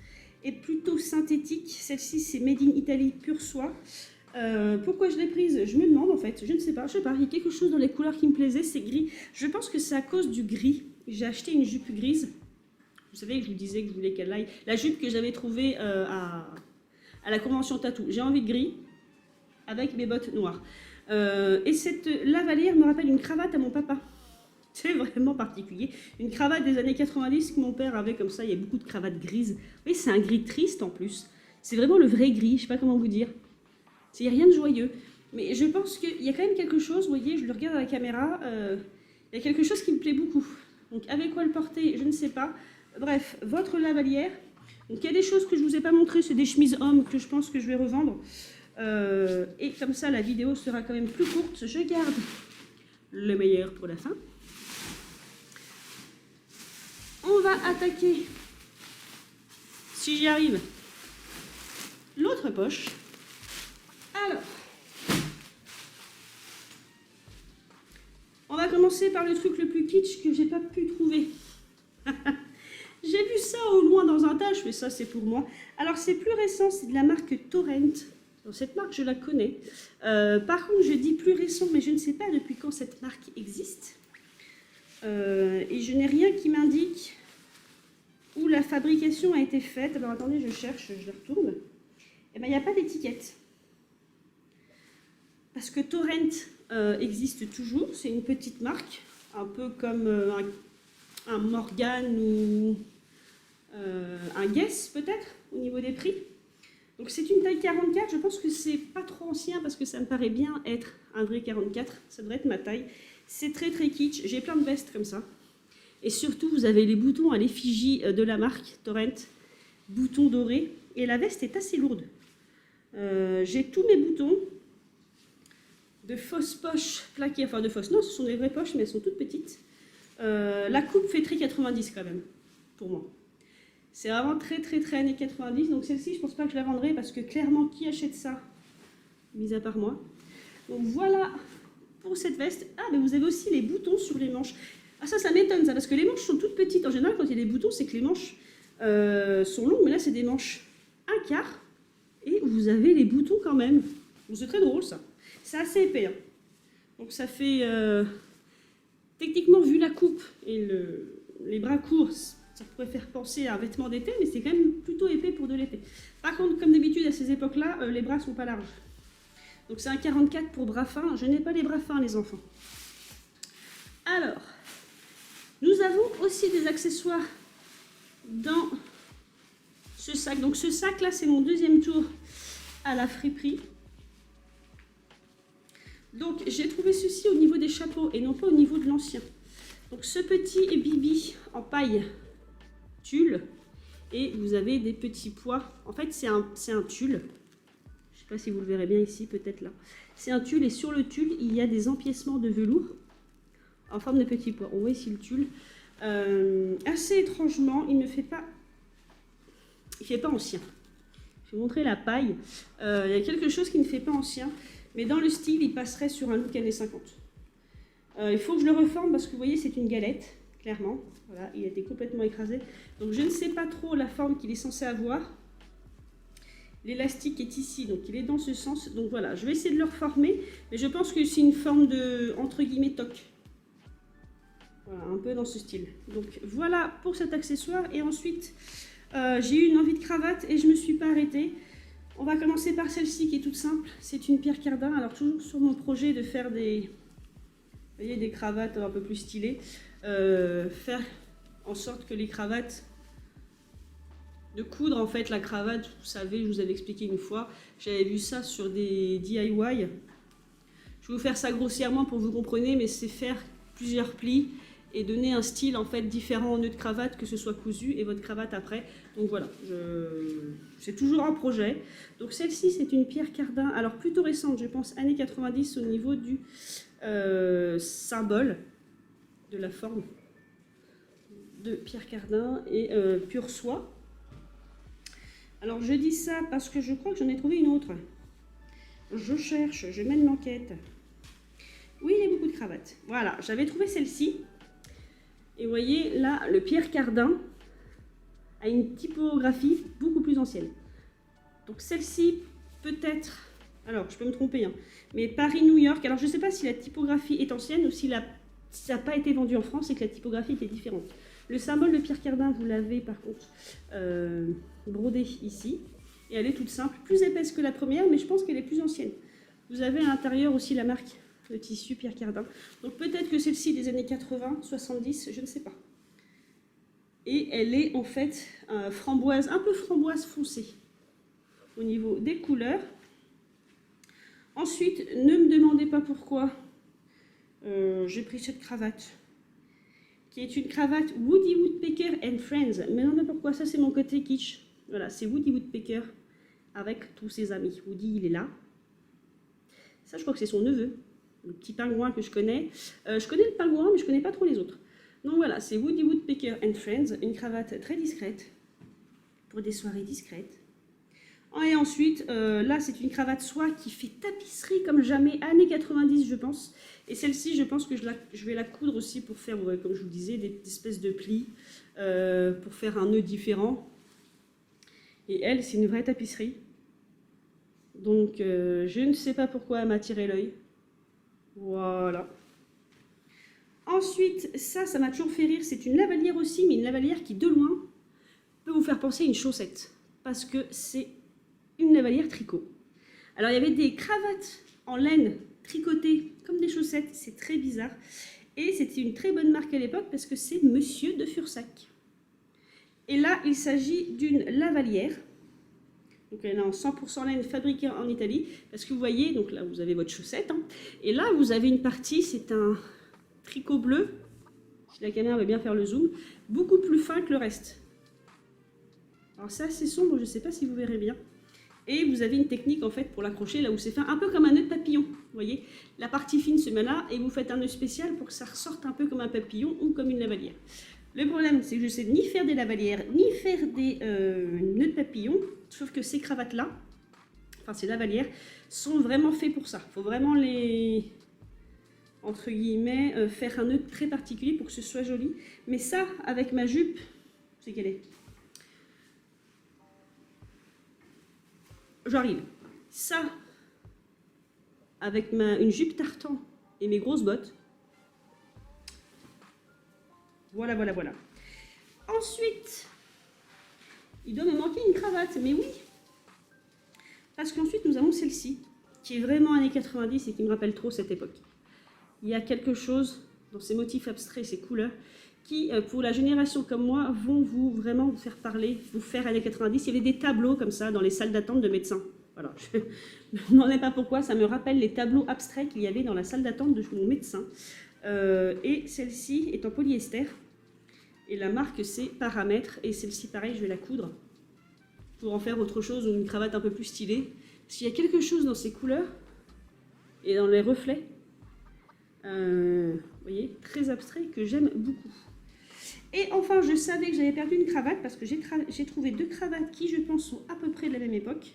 est plutôt synthétique. Celle-ci, c'est Made in Italy, pure soie. Pourquoi je l'ai prise? Je me demande en fait. Je ne sais pas. Il y a quelque chose dans les couleurs qui me plaisait. C'est gris. Je pense que c'est à cause du gris. J'ai acheté une jupe grise. Vous savez que je vous disais que je voulais qu'elle aille. La jupe que j'avais trouvée à la convention tatou. J'ai envie de gris avec mes bottes noires. Et cette lavalière me rappelle une cravate à mon papa. C'est vraiment particulier. Une cravate des années 90 que mon père avait comme ça. Il y a beaucoup de cravates grises. Oui, c'est un gris triste en plus. C'est vraiment le vrai gris. Je ne sais pas comment vous dire. Il n'y a rien de joyeux. Mais je pense qu'il y a quand même quelque chose. Vous voyez, je le regarde à la caméra. Il y a quelque chose qui me plaît beaucoup. Donc avec quoi le porter, je ne sais pas. Bref, votre lavalière. Donc il y a des choses que je ne vous ai pas montrées. C'est des chemises hommes que je pense que je vais revendre. Et comme ça, la vidéo sera quand même plus courte. Je garde le meilleur pour la fin. On va attaquer, si j'y arrive, l'autre poche. Alors, on va commencer par le truc le plus kitsch que j'ai pas pu trouver. J'ai vu ça au loin dans un tas, je fais ça, c'est pour moi. Alors, c'est plus récent, c'est de la marque Torrent. Donc, cette marque, je la connais. Par contre, je dis plus récent, mais je ne sais pas depuis quand cette marque existe. Et je n'ai rien qui m'indique où la fabrication a été faite. Alors, attendez, je cherche, je la retourne. Eh bien, il n'y a pas d'étiquette. Parce que Torrent existe toujours. C'est une petite marque, un peu comme un Morgan ou un Guess, peut-être, au niveau des prix. Donc c'est une taille 44, je pense que c'est pas trop ancien parce que ça me paraît bien être un vrai 44, ça devrait être ma taille. C'est très très kitsch, j'ai plein de vestes comme ça. Et surtout vous avez les boutons à l'effigie de la marque Torrent, boutons dorés, et la veste est assez lourde. J'ai tous mes boutons de fausses poches plaquées, enfin de fausses, non ce sont des vraies poches mais elles sont toutes petites. La coupe fait très 90 quand même, pour moi. C'est vraiment très très très années 90, donc celle-ci je pense pas que je la vendrai parce que clairement qui achète ça, mis à part moi. Donc voilà pour cette veste. Ah mais vous avez aussi les boutons sur les manches. Ah ça m'étonne ça, parce que les manches sont toutes petites. En général quand il y a des boutons c'est que les manches sont longues, mais là c'est des manches un quart et vous avez les boutons quand même. Donc c'est très drôle ça. C'est assez épais. Hein. Donc ça fait techniquement vu la coupe et les bras courts. Ça pourrait faire penser à un vêtement d'été, mais c'est quand même plutôt épais pour de l'été. Par contre, comme d'habitude, à ces époques-là, les bras ne sont pas larges. Donc c'est un 44 pour bras fins. Je n'ai pas les bras fins, les enfants. Alors, nous avons aussi des accessoires dans ce sac. Donc ce sac-là, c'est mon deuxième tour à la friperie. Donc j'ai trouvé ceci au niveau des chapeaux et non pas au niveau de l'ancien. Donc ce petit bibi en paille tulle et vous avez des petits pois. En fait c'est un tulle, je sais pas si vous le verrez bien ici, peut-être là. C'est un tulle et sur le tulle il y a des empiècements de velours en forme de petits pois. On voit ici le tulle. Assez étrangement il fait pas ancien. Je vais vous montrer la paille. Il y a quelque chose qui ne fait pas ancien, mais dans le style il passerait sur un look années 50. Il faut que je le reforme parce que vous voyez c'est une galette. Clairement, voilà, il a été complètement écrasé. Donc je ne sais pas trop la forme qu'il est censé avoir. L'élastique est ici, donc il est dans ce sens. Donc voilà, je vais essayer de le reformer, mais je pense que c'est une forme de, entre guillemets, toque. Voilà, un peu dans ce style. Donc voilà pour cet accessoire. Et ensuite, j'ai eu une envie de cravate et je ne me suis pas arrêtée. On va commencer par celle-ci qui est toute simple. C'est une Pierre Cardin. Alors toujours sur mon projet de faire des, vous voyez, des cravates un peu plus stylées. Faire en sorte que les cravates de coudre en fait la cravate. Vous savez, je vous avais expliqué une fois, j'avais vu ça sur des DIY. Je vais vous faire ça grossièrement pour que vous compreniez, mais c'est faire plusieurs plis et donner un style en fait différent au nœud de cravate, que ce soit cousu et votre cravate après. Donc voilà, c'est toujours un projet. Donc celle-ci, c'est une Pierre Cardin, alors plutôt récente, je pense années 90 au niveau du symbole de la forme de Pierre Cardin et pure soie. Alors je dis ça parce que je crois que j'en ai trouvé une autre. Je cherche, je mène l'enquête. Oui, il y a beaucoup de cravates. Voilà, j'avais trouvé celle-ci. Et vous voyez, là, le Pierre Cardin a une typographie beaucoup plus ancienne. Donc celle-ci, peut-être, alors je peux me tromper, hein, mais Paris-New York, alors je ne sais pas si la typographie est ancienne ou si ça n'a pas été vendu en France et que la typographie était différente. Le symbole de Pierre Cardin, vous l'avez par contre brodé ici. Et elle est toute simple, plus épaisse que la première, mais je pense qu'elle est plus ancienne. Vous avez à l'intérieur aussi la marque de tissu Pierre Cardin. Donc peut-être que celle-ci des années 80, 70, je ne sais pas. Et elle est en fait framboise, un peu framboise foncée au niveau des couleurs. Ensuite, ne me demandez pas pourquoi j'ai pris cette cravate, qui est une cravate Woody Woodpecker and Friends. Mais non, mais pourquoi ça, c'est mon côté kitsch. Voilà, c'est Woody Woodpecker avec tous ses amis. Woody, il est là. Ça, je crois que c'est son neveu, le petit pingouin que je connais. Je connais le pingouin, mais je ne connais pas trop les autres. Donc voilà, c'est Woody Woodpecker and Friends, une cravate très discrète, pour des soirées discrètes. Et ensuite, là, c'est une cravate soie qui fait tapisserie comme jamais, années 90, je pense. Et celle-ci, je pense que je vais la coudre aussi pour faire, ouais, comme je vous disais, des espèces de plis, pour faire un nœud différent. Et elle, c'est une vraie tapisserie. Donc, je ne sais pas pourquoi elle m'a attiré l'œil. Voilà. Ensuite, ça m'a toujours fait rire. C'est une lavalière aussi, mais une lavalière qui, de loin, peut vous faire penser à une chaussette. Parce que c'est une lavalière tricot. Alors, il y avait des cravates en laine tricotées comme des chaussettes. C'est très bizarre. Et c'était une très bonne marque à l'époque parce que c'est Monsieur de Fursac. Et là, il s'agit d'une lavalière. Donc, elle est en 100% laine fabriquée en Italie. Parce que vous voyez, donc là, vous avez votre chaussette. Hein, et là, vous avez une partie, c'est un tricot bleu. Si la caméra veut bien faire le zoom. Beaucoup plus fin que le reste. Alors, c'est assez sombre, je ne sais pas si vous verrez bien. Et vous avez une technique en fait pour l'accrocher là où c'est fait, un peu comme un nœud de papillon. Vous voyez, la partie fine se met là et vous faites un nœud spécial pour que ça ressorte un peu comme un papillon ou comme une lavalière. Le problème, c'est que je sais ni faire des lavalières, ni faire des nœuds de papillon, sauf que ces cravates-là, enfin ces lavalières, sont vraiment faits pour ça. Il faut vraiment les, entre guillemets, faire un nœud très particulier pour que ce soit joli. Mais ça, avec ma jupe, c'est qu'elle est. J'arrive. Ça, avec une jupe tartan et mes grosses bottes. Voilà, voilà, voilà. Ensuite, il doit me manquer une cravate, mais oui. Parce qu'ensuite, nous avons celle-ci, qui est vraiment années 90 et qui me rappelle trop cette époque. Il y a quelque chose dans ces motifs abstraits, ces couleurs, qui, pour la génération comme moi, vont vraiment vous faire parler, vous faire années 90. Il y avait des tableaux comme ça dans les salles d'attente de médecins. Voilà, je ne me demandais pas pourquoi, ça me rappelle les tableaux abstraits qu'il y avait dans la salle d'attente de mon médecin. Et celle-ci est en polyester. Et la marque, c'est Paramètre. Et celle-ci, pareil, je vais la coudre pour en faire autre chose, ou une cravate un peu plus stylée. Parce qu'il y a quelque chose dans ces couleurs et dans les reflets, vous voyez, très abstrait, que j'aime beaucoup. Et enfin, je savais que j'avais perdu une cravate parce que j'ai trouvé deux cravates qui, je pense, sont à peu près de la même époque,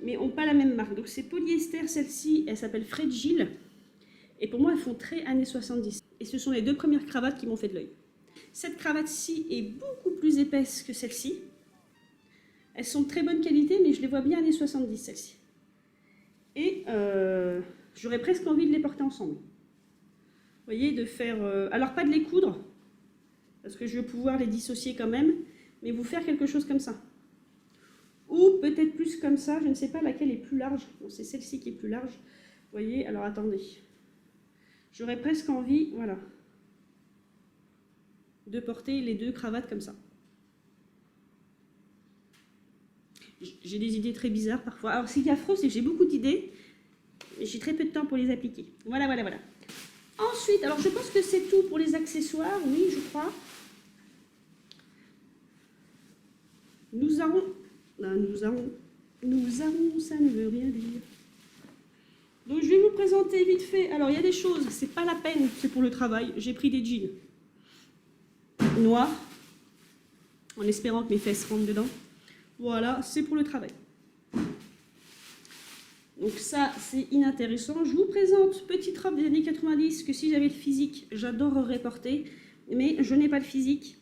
mais n'ont pas la même marque. Donc c'est polyester, celle-ci, elle s'appelle Fragile. Et pour moi, elles font très années 70. Et ce sont les deux premières cravates qui m'ont fait de l'œil. Cette cravate-ci est beaucoup plus épaisse que celle-ci. Elles sont de très bonne qualité, mais je les vois bien années 70, celle-ci. Et j'aurais presque envie de les porter ensemble. Vous voyez, de faire... alors, pas de les coudre, parce que je veux pouvoir les dissocier quand même, mais vous faire quelque chose comme ça. Ou peut-être plus comme ça, je ne sais pas laquelle est plus large. Bon, c'est celle-ci qui est plus large. Vous voyez, alors attendez. J'aurais presque envie, voilà, de porter les deux cravates comme ça. J'ai des idées très bizarres parfois. Alors, ce qui est affreux, c'est que j'ai beaucoup d'idées, mais j'ai très peu de temps pour les appliquer. Voilà, voilà, voilà. Ensuite, alors je pense que c'est tout pour les accessoires, oui, je crois. Nous avons, ça ne veut rien dire. Donc je vais vous présenter vite fait. Alors il y a des choses, c'est pas la peine, c'est pour le travail. J'ai pris des jeans noirs, en espérant que mes fesses rentrent dedans. Voilà, c'est pour le travail. Donc ça, c'est inintéressant. Je vous présente petite robe des années 90 que si j'avais le physique, j'adorerais porter, mais je n'ai pas le physique.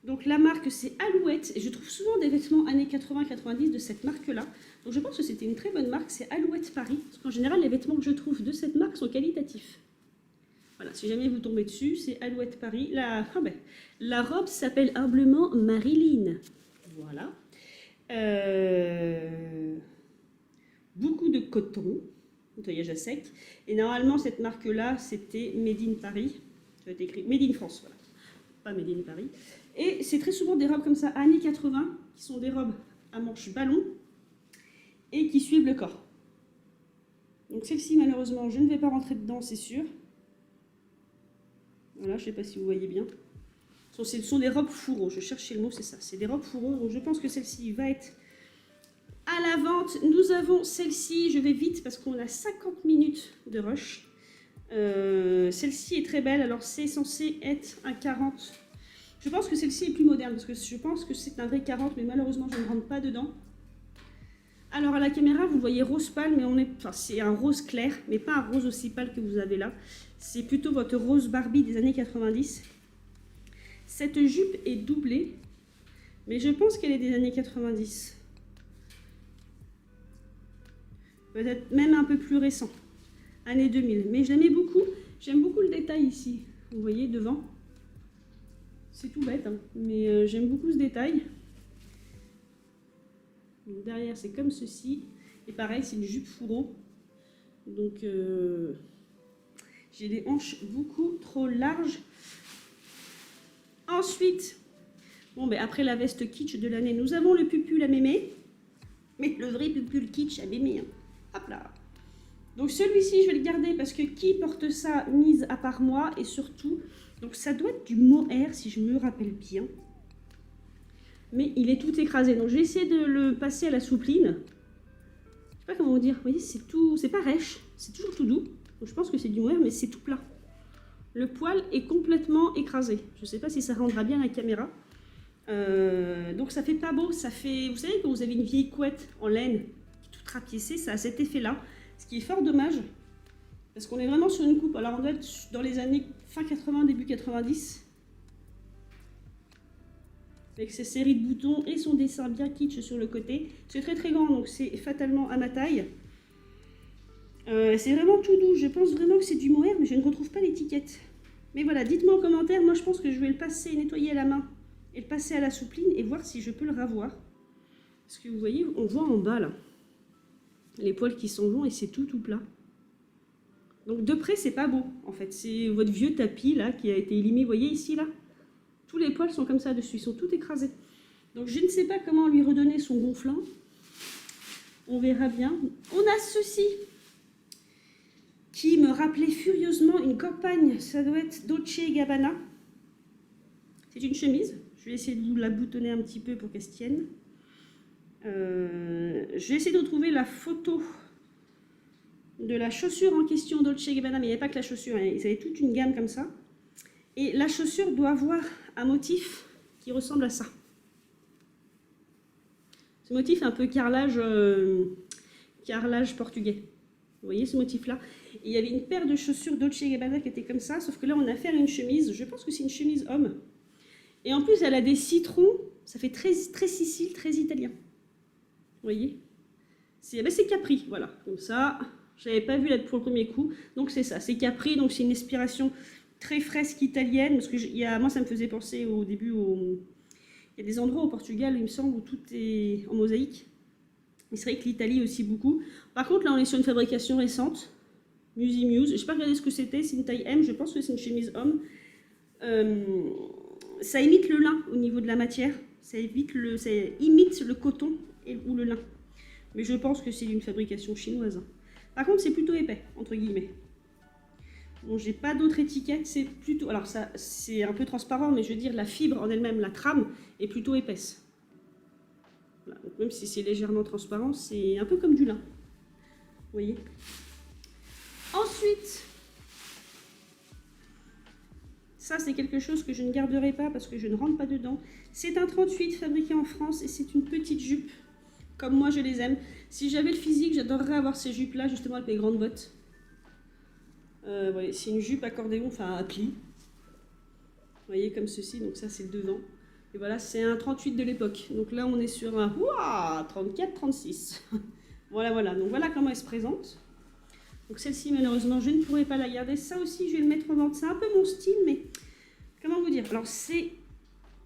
Donc la marque, c'est Alouette, et je trouve souvent des vêtements années 80-90 de cette marque-là. Donc je pense que c'était une très bonne marque, c'est Alouette Paris, parce qu'en général, les vêtements que je trouve de cette marque sont qualitatifs. Voilà, si jamais vous tombez dessus, c'est Alouette Paris. La robe s'appelle humblement Marilyn. Voilà. Beaucoup de coton, nettoyage à sec. Et normalement, cette marque-là, c'était Made in Paris. Ça va être écrit Made in France, voilà. Pas Made in Paris. Et c'est très souvent des robes comme ça, années 80, qui sont des robes à manches ballon et qui suivent le corps. Donc celle-ci, malheureusement, je ne vais pas rentrer dedans, c'est sûr. Voilà, je ne sais pas si vous voyez bien. Ce sont des robes fourreaux, je cherchais le mot, c'est ça. C'est des robes fourreaux, donc je pense que celle-ci va être à la vente. Nous avons celle-ci, je vais vite parce qu'on a 50 minutes de rush. Celle-ci est très belle, alors c'est censé être un 40. Je pense que celle-ci est plus moderne parce que je pense que c'est un vrai 40, mais malheureusement je ne rentre pas dedans. Alors à la caméra, vous voyez rose pâle, mais c'est un rose clair, mais pas un rose aussi pâle que vous avez là. C'est plutôt votre rose Barbie des années 90. Cette jupe est doublée, mais je pense qu'elle est des années 90. Peut-être même un peu plus récent, années 2000. Mais je l'aimais beaucoup, j'aime beaucoup le détail ici. Vous voyez devant. C'est tout bête, hein, mais j'aime beaucoup ce détail. Donc, derrière, c'est comme ceci. Et pareil, c'est une jupe fourreau. Donc, j'ai des hanches beaucoup trop larges. Ensuite, bon, ben, après la veste kitsch de l'année, nous avons le pupule à mémé. Mais le vrai pupule kitsch à mémé. Hein. Hop là. Donc celui-ci, je vais le garder parce que qui porte ça, mise à part moi, et surtout... Donc ça doit être du mohair, si je me rappelle bien. Mais il est tout écrasé. Donc je vais essayer de le passer à la soupline. Je sais pas comment vous dire. Vous voyez, c'est tout... C'est pas rêche. C'est toujours tout doux. Donc je pense que c'est du mohair, mais c'est tout plat. Le poil est complètement écrasé. Je sais pas si ça rendra bien à la caméra. Donc ça fait pas beau. Ça fait... Vous savez, quand vous avez une vieille couette en laine, qui est toute rapiécée, ça a cet effet-là. Ce qui est fort dommage. Parce qu'on est vraiment sur une coupe. Alors on doit être dans les années fin 80, début 90. Avec ses séries de boutons et son dessin bien kitsch sur le côté. C'est très très grand, donc c'est fatalement à ma taille. C'est vraiment tout doux. Je pense vraiment que c'est du mohair, mais je ne retrouve pas l'étiquette. Mais voilà, dites-moi en commentaire. Moi je pense que je vais le passer, nettoyer à la main et le passer à la soupline et voir si je peux le ravoir. Parce que vous voyez, on voit en bas là les poils qui sont longs et c'est tout plat. Donc de près, c'est pas beau, en fait. C'est votre vieux tapis, là, qui a été élimé. Vous voyez ici, là? Tous les poils sont comme ça dessus, ils sont tout écrasés. Donc je ne sais pas comment lui redonner son gonflant. On verra bien. On a ceci, qui me rappelait furieusement une campagne. Ça doit être Dolce & Gabbana. C'est une chemise. Je vais essayer de vous la boutonner un petit peu pour qu'elle se tienne. Je vais essayer de retrouver la photo de la chaussure en question Dolce & Gabbana, mais il n'y avait pas que la chaussure, hein. Ils avaient toute une gamme comme ça. Et la chaussure doit avoir un motif qui ressemble à ça. Ce motif est un peu carrelage portugais. Vous voyez ce motif-là? Il y avait une paire de chaussures Dolce & Gabbana qui était comme ça, sauf que là on a affaire à une chemise. Je pense que c'est une chemise homme. Et en plus elle a des citrons, ça fait très, très Sicile, très italien. Vous voyez? C'est Capri, voilà, comme ça. Je n'avais pas vu là pour le premier coup. Donc c'est ça, c'est Capri, donc c'est une inspiration très fresque italienne. Parce que moi ça me faisait penser au début, il y a des endroits au Portugal, il me semble, où tout est en mosaïque. Mais c'est vrai que l'Italie aussi beaucoup. Par contre là on est sur une fabrication récente, Musi Muse. Je n'ai pas regardé ce que c'était, c'est une taille M, je pense que c'est une chemise homme. Ça imite le lin au niveau de la matière. Ça imite le coton ou le lin. Mais je pense que c'est d'une fabrication chinoise, hein. Par contre, c'est plutôt épais, entre guillemets. Bon, j'ai pas d'autres étiquettes, c'est plutôt... Alors, ça, c'est un peu transparent, mais je veux dire, la fibre en elle-même, la trame, est plutôt épaisse. Voilà. Donc, même si c'est légèrement transparent, c'est un peu comme du lin. Vous voyez? Ensuite, ça, c'est quelque chose que je ne garderai pas parce que je ne rentre pas dedans. C'est un 38 fabriqué en France et c'est une petite jupe, comme moi je les aime. Si j'avais le physique, j'adorerais avoir ces jupes-là, justement avec les grandes bottes. Ouais, c'est une jupe accordéon, enfin à plis. Vous voyez, comme ceci, donc ça c'est le devant. Et voilà, c'est un 38 de l'époque. Donc là, on est sur un 34, 36. Voilà, voilà. Donc voilà comment elle se présente. Donc celle-ci, malheureusement, je ne pourrais pas la garder. Ça aussi, je vais le mettre en vente. C'est un peu mon style, mais comment vous dire? Alors, c'est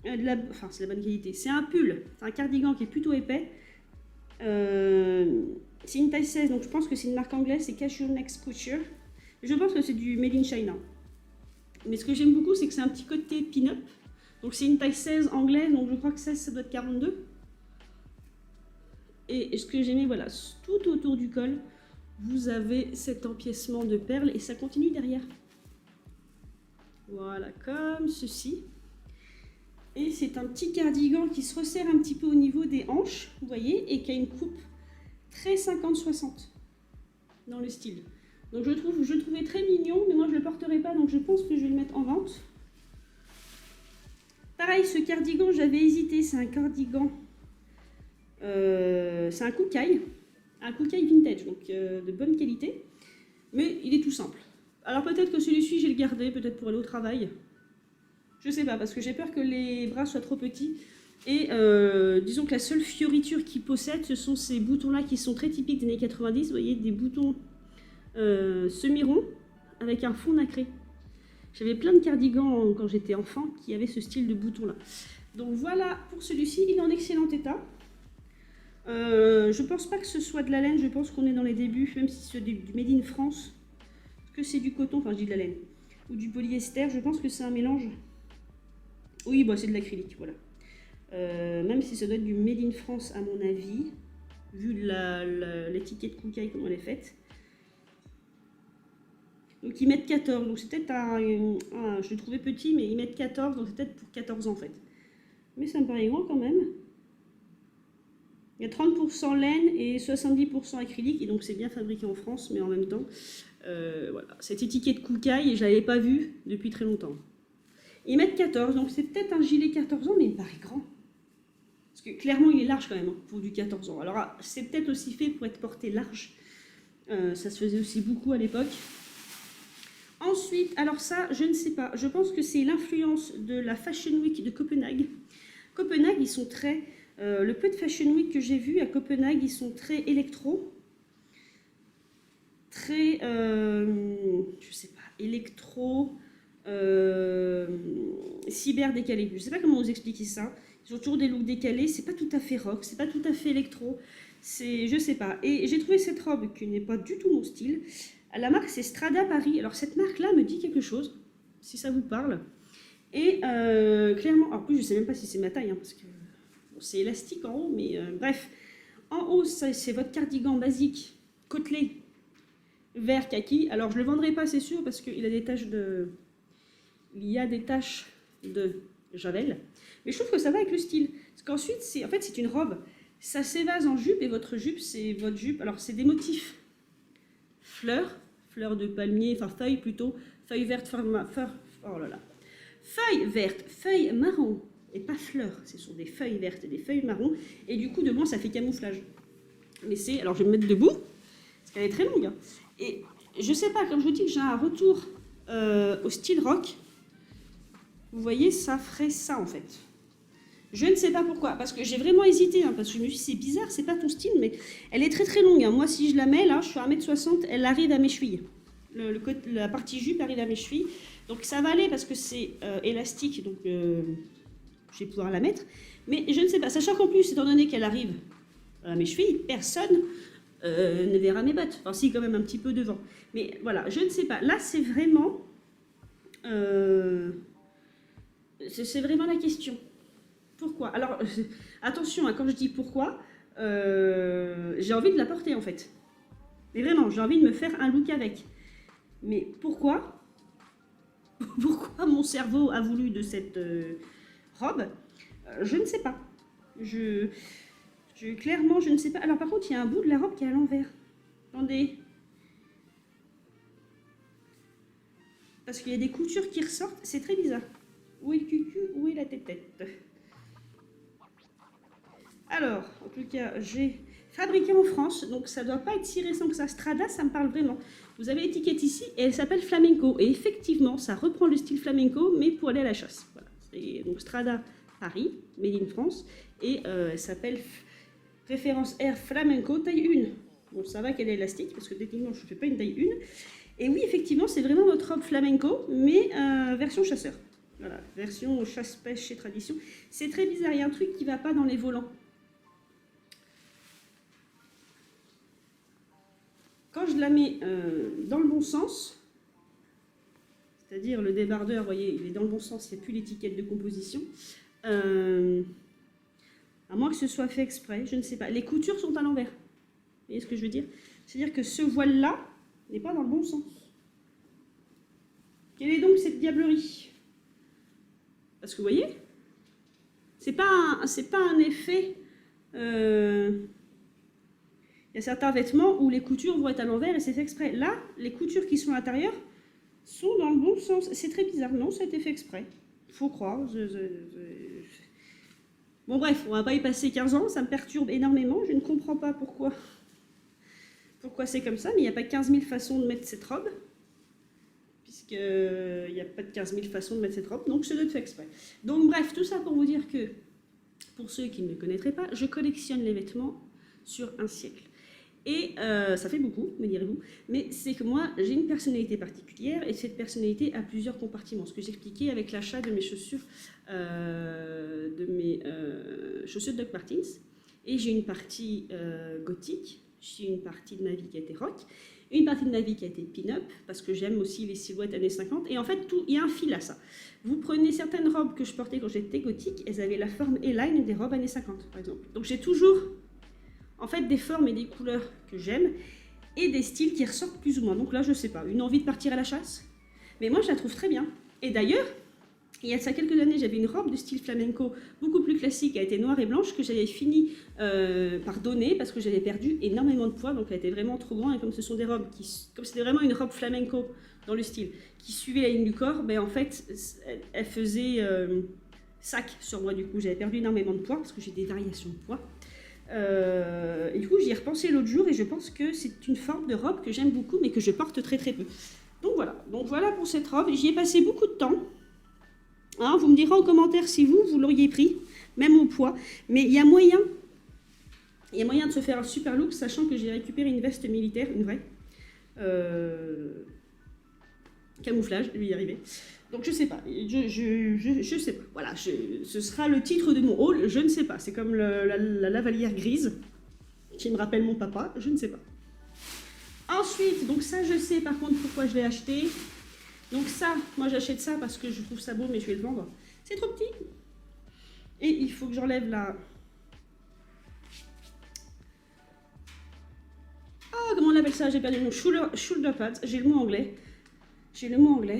c'est de la bonne qualité. C'est un pull, c'est un cardigan qui est plutôt épais. C'est une taille 16, donc je pense que c'est une marque anglaise, c'est Casual Next Couture. Je pense que c'est du Made in China. Mais ce que j'aime beaucoup, c'est que c'est un petit côté pin-up. Donc c'est une taille 16 anglaise, donc je crois que 16, ça doit être 42. Et ce que j'aimais, voilà, tout autour du col, vous avez cet empiècement de perles et ça continue derrière. Voilà, comme ceci. Et c'est un petit cardigan qui se resserre un petit peu au niveau des hanches, vous voyez, et qui a une coupe très 50-60 dans le style. Donc je le trouvais très mignon, mais moi je ne le porterai pas, donc je pense que je vais le mettre en vente. Pareil, ce cardigan, j'avais hésité, c'est un cardigan, c'est un koukaï vintage, donc de bonne qualité, mais il est tout simple. Alors peut-être que celui-ci, je vais le garder, peut-être pour aller au travail. Je sais pas, parce que j'ai peur que les bras soient trop petits. Et disons que la seule fioriture qu'il possède, ce sont ces boutons-là qui sont très typiques des années 90. Vous voyez, des boutons semi-ronds avec un fond nacré. J'avais plein de cardigans quand j'étais enfant qui avaient ce style de boutons-là. Donc voilà pour celui-ci, il est en excellent état. Je pense pas que ce soit de la laine, je pense qu'on est dans les débuts, même si c'est du Made in France. Est-ce que c'est du coton, enfin je dis de la laine, ou du polyester, je pense que c'est un mélange. Oui, bah, c'est de l'acrylique, voilà. Même si ça doit être du Made in France à mon avis, vu l'étiquette Koukaï, comment elle est faite. Donc ils mettent 14, donc c'est peut-être je le trouvais petit, mais ils mettent 14, donc c'est peut-être pour 14 ans en fait. Mais ça me paraît grand quand même. Il y a 30% laine et 70% acrylique, et donc c'est bien fabriqué en France, mais en même temps, voilà. Cette étiquette Koukaï, je ne l'avais pas vue depuis très longtemps. Ils mettent 14, donc c'est peut-être un gilet 14 ans, mais il me paraît grand. Parce que clairement, il est large quand même, hein, pour du 14 ans. Alors, c'est peut-être aussi fait pour être porté large. Ça se faisait aussi beaucoup à l'époque. Ensuite, alors ça, je ne sais pas. Je pense que c'est l'influence de la Fashion Week de Copenhague. Copenhague, ils sont très... le peu de Fashion Week que j'ai vu à Copenhague, ils sont très électro. Très... je sais pas, électro... cyber décalé. Je sais pas comment vous expliquer ça. Ils ont toujours des looks décalés. C'est pas tout à fait rock, c'est pas tout à fait électro. C'est, je sais pas. Et j'ai trouvé cette robe qui n'est pas du tout mon style. La marque c'est Strada Paris. Alors cette marque-là me dit quelque chose, si ça vous parle. Et clairement, en plus je sais même pas si c'est ma taille, hein, parce que bon, c'est élastique en haut, mais bref. En haut, c'est votre cardigan basique, côtelé, vert kaki. Alors je le vendrai pas, c'est sûr, parce qu'il a des taches de... Il y a des taches de javel, mais je trouve que ça va avec le style. Parce qu'ensuite, c'est une robe. Ça s'évase en jupe, et votre jupe, c'est votre jupe. Alors, c'est des motifs fleurs de palmier, enfin feuilles plutôt, feuilles vertes, oh là là. Feuilles vertes, feuilles marron, et pas fleurs. Ce sont des feuilles vertes et des feuilles marron, et du coup, de blanc, ça fait camouflage. Mais c'est, alors je vais me mettre debout, parce qu'elle est très longue. Hein. Et je sais pas, comme je vous dis que j'ai un retour au style rock. Vous voyez, ça ferait ça en fait. Je ne sais pas pourquoi, parce que j'ai vraiment hésité, hein, parce que je me suis dit, c'est bizarre, c'est pas ton style, mais elle est très très longue. Hein. Moi, si je la mets, là, je suis à 1m60, elle arrive à mes chevilles. La partie jupe arrive à mes chevilles. Donc ça va aller parce que c'est élastique, donc je vais pouvoir la mettre. Mais je ne sais pas, sachant qu'en plus, étant donné qu'elle arrive à mes chevilles, personne ne verra mes bottes. Enfin, si, quand même un petit peu devant. Mais voilà, je ne sais pas. Là, c'est vraiment... c'est vraiment la question. Pourquoi? Alors, attention, hein, quand je dis pourquoi, j'ai envie de la porter en fait. Mais vraiment, j'ai envie de me faire un look avec. Mais pourquoi? Pourquoi mon cerveau a voulu de cette robe? Je ne sais pas. Clairement, je ne sais pas. Alors par contre, il y a un bout de la robe qui est à l'envers. Attendez. Parce qu'il y a des coutures qui ressortent. C'est très bizarre. Où est le cucu? Où est la tête-tête? Alors, en tout cas, j'ai fabriqué en France. Donc ça ne doit pas être si récent que ça. Strada, ça me parle vraiment. Vous avez l'étiquette ici et elle s'appelle Flamenco. Et effectivement, ça reprend le style flamenco, mais pour aller à la chasse. Voilà. Donc Strada Paris, Made in France. Et elle s'appelle Référence Air Flamenco taille 1. Bon, ça va qu'elle est élastique, parce que techniquement, je ne fais pas une taille 1. Et oui, effectivement, c'est vraiment notre robe flamenco, mais version chasseur. Voilà, version chasse-pêche et tradition. C'est très bizarre, il y a un truc qui ne va pas dans les volants. Quand je la mets dans le bon sens, c'est-à-dire le débardeur, vous voyez, il est dans le bon sens, il n'y a plus l'étiquette de composition. À moins que ce soit fait exprès, je ne sais pas. Les coutures sont à l'envers. Vous voyez ce que je veux dire? C'est-à-dire que ce voile-là n'est pas dans le bon sens. Quelle est donc cette diablerie? Parce que vous voyez, c'est pas un effet... Il y a certains vêtements où les coutures vont être à l'envers et c'est fait exprès. Là, les coutures qui sont à l'intérieur sont dans le bon sens. C'est très bizarre. Non, ça a été fait exprès. Faut croire. Bon bref, on va pas y passer 15 ans. Ça me perturbe énormément. Je ne comprends pas pourquoi c'est comme ça. Mais il n'y a pas 15 000 façons de mettre cette robe. Puisqu'il n'y a pas de 15 000 façons de mettre cette robe. Donc, c'est de fait exprès. Donc bref, tout ça pour vous dire que, pour ceux qui ne me connaîtraient pas, je collectionne les vêtements sur un siècle. Et ça fait beaucoup, me direz-vous, mais c'est que moi, j'ai une personnalité particulière et cette personnalité a plusieurs compartiments. Ce que j'expliquais avec l'achat de mes chaussures, Doc Martens. Et j'ai une partie gothique, j'ai une partie de ma vie qui a été rock, une partie de ma vie qui a été pin-up, parce que j'aime aussi les silhouettes années 50. Et en fait, il y a un fil à ça. Vous prenez certaines robes que je portais quand j'étais gothique, elles avaient la forme A-line des robes années 50, par exemple. Donc j'ai toujours... en fait, des formes et des couleurs que j'aime et des styles qui ressortent plus ou moins. Donc là, je sais pas, une envie de partir à la chasse. Mais moi, je la trouve très bien. Et d'ailleurs, il y a de ça quelques années, j'avais une robe de style flamenco beaucoup plus classique, elle était noire et blanche, que j'avais fini par donner parce que j'avais perdu énormément de poids. Donc elle était vraiment trop grande. Et comme ce sont des robes comme c'était vraiment une robe flamenco dans le style qui suivait la ligne du corps, ben en fait, elle faisait sac sur moi. Du coup, j'avais perdu énormément de poids parce que j'ai des variations de poids. Et du coup j'y ai repensé l'autre jour et je pense que c'est une forme de robe que j'aime beaucoup mais que je porte très très peu. Donc voilà pour cette robe. J'y ai passé beaucoup de temps. Hein, vous me direz en commentaire si vous l'auriez pris, même au poids. Mais il y a moyen de se faire un super look, sachant que j'ai récupéré une veste militaire, une vraie. Camouflage, je vais y arriver. Donc je sais pas, je sais pas. Voilà, ce sera le titre de mon haul, je ne sais pas. C'est comme la lavalière grise qui me rappelle mon papa, je ne sais pas. Ensuite, donc ça je sais par contre pourquoi je l'ai acheté. Donc ça, moi j'achète ça parce que je trouve ça beau mais je vais le vendre. C'est trop petit. Et il faut que j'enlève la... Ah, comment on appelle ça? J'ai perdu le mot. Shoulder pads, j'ai le mot anglais.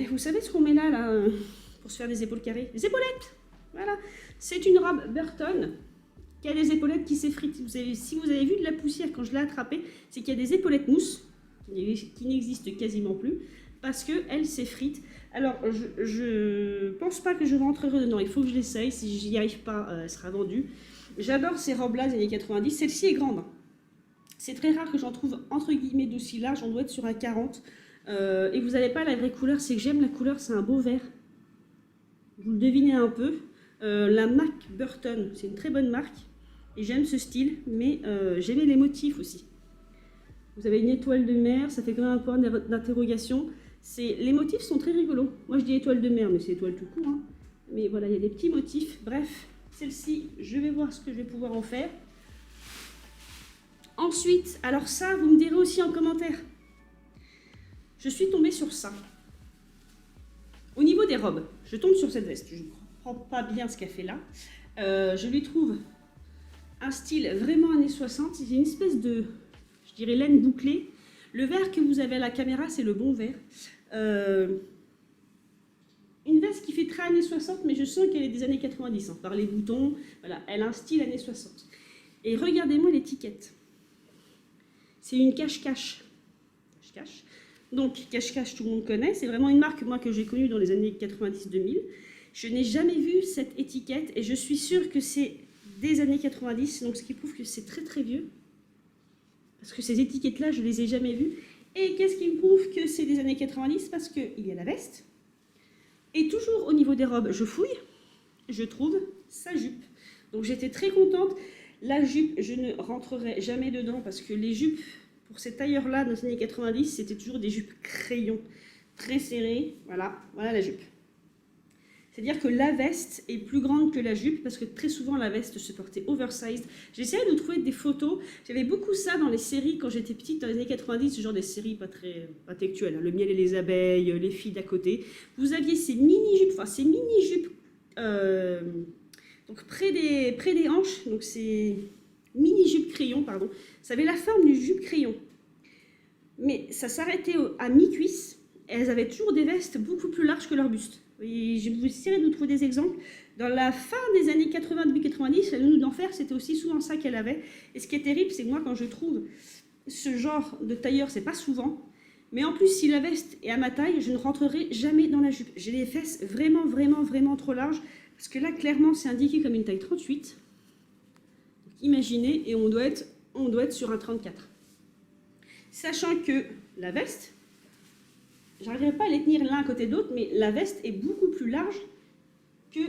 Vous savez ce qu'on met là, pour se faire des épaules carrées? Des épaulettes. Voilà. C'est une robe Burton qui a des épaulettes qui s'effritent. Si vous avez vu de la poussière quand je l'ai attrapée, c'est qu'il y a des épaulettes mousse qui n'existent quasiment plus parce qu'elles s'effritent. Alors, je pense pas que je rentrerai dedans. Il faut que je l'essaye. Si j'y arrive pas, elle sera vendue. J'adore ces robes-là des années 90. Celle-ci est grande. C'est très rare que j'en trouve entre guillemets d'aussi large. On doit être sur un 40. Et vous n'avez pas la vraie couleur, c'est que j'aime la couleur, c'est un beau vert. Vous le devinez un peu. La marque Burton, c'est une très bonne marque. Et j'aime ce style, mais j'aimais les motifs aussi. Vous avez une étoile de mer, ça fait quand même un point d'interrogation. Les motifs sont très rigolos. Moi je dis étoile de mer, mais c'est étoile tout court. Hein. Mais voilà, il y a des petits motifs. Bref, celle-ci, je vais voir ce que je vais pouvoir en faire. Ensuite, alors ça, vous me direz aussi en commentaire. Je suis tombée sur ça. Au niveau des robes, je tombe sur cette veste. Je ne comprends pas bien ce qu'elle fait là. Je lui trouve un style vraiment années 60. C'est une espèce de, je dirais, laine bouclée. Le vert que vous avez à la caméra, c'est le bon vert. Une veste qui fait très années 60, mais je sens qu'elle est des années 90, hein, par les boutons. Voilà, elle a un style années 60. Et regardez-moi l'étiquette. C'est une cache-cache. Cache-cache. Donc, cache-cache, tout le monde connaît. C'est vraiment une marque, moi, que j'ai connue dans les années 90-2000. Je n'ai jamais vu cette étiquette et je suis sûre que c'est des années 90, donc ce qui prouve que c'est très très vieux. Parce que ces étiquettes-là, je ne les ai jamais vues. Et qu'est-ce qui me prouve que c'est des années 90? Parce qu'il y a la veste. Et toujours au niveau des robes, je fouille, je trouve sa jupe. Donc j'étais très contente. La jupe, je ne rentrerai jamais dedans parce que les jupes, pour ces tailleurs-là, dans les années 90, c'était toujours des jupes crayons, très serrées. Voilà, voilà la jupe. C'est-à-dire que la veste est plus grande que la jupe parce que très souvent la veste se portait oversized. J'essayais de trouver des photos. J'avais beaucoup ça dans les séries quand j'étais petite, dans les années 90, ce genre des séries pas très intellectuelles, hein, Le miel et les abeilles, Les filles d'à côté. Vous aviez ces mini-jupes, donc près des hanches, donc ces mini-jupes crayon, pardon. Ça avait la forme d'une jupe crayon. Mais ça s'arrêtait à mi-cuisse. Elles avaient toujours des vestes beaucoup plus larges que leur buste. Et je vous essaierai de vous trouver des exemples. Dans la fin des années 80, début 90, la nounou d'enfer, c'était aussi souvent ça qu'elle avait. Et ce qui est terrible, c'est que moi, quand je trouve ce genre de tailleur, c'est pas souvent. Mais en plus, si la veste est à ma taille, je ne rentrerai jamais dans la jupe. J'ai les fesses vraiment, vraiment, vraiment trop larges. Parce que là, clairement, c'est indiqué comme une taille 38. Donc, imaginez, et on doit être sur un 34. Sachant que la veste, j'arriverai pas à les tenir l'un à côté de l'autre, mais la veste est beaucoup plus large que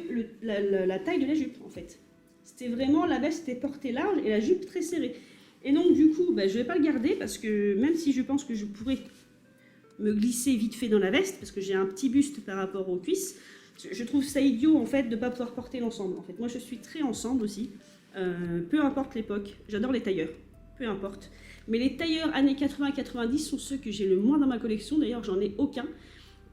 la taille de la jupe, en fait. C'était vraiment, la veste était portée large et la jupe très serrée. Et donc, du coup, je ne vais pas le garder, parce que même si je pense que je pourrais me glisser vite fait dans la veste, parce que j'ai un petit buste par rapport aux cuisses, je trouve ça idiot, en fait, de ne pas pouvoir porter l'ensemble. En fait, moi, je suis très ensemble aussi, peu importe l'époque. J'adore les tailleurs, peu importe. Mais les tailleurs années 80-90 sont ceux que j'ai le moins dans ma collection. D'ailleurs, j'en ai aucun.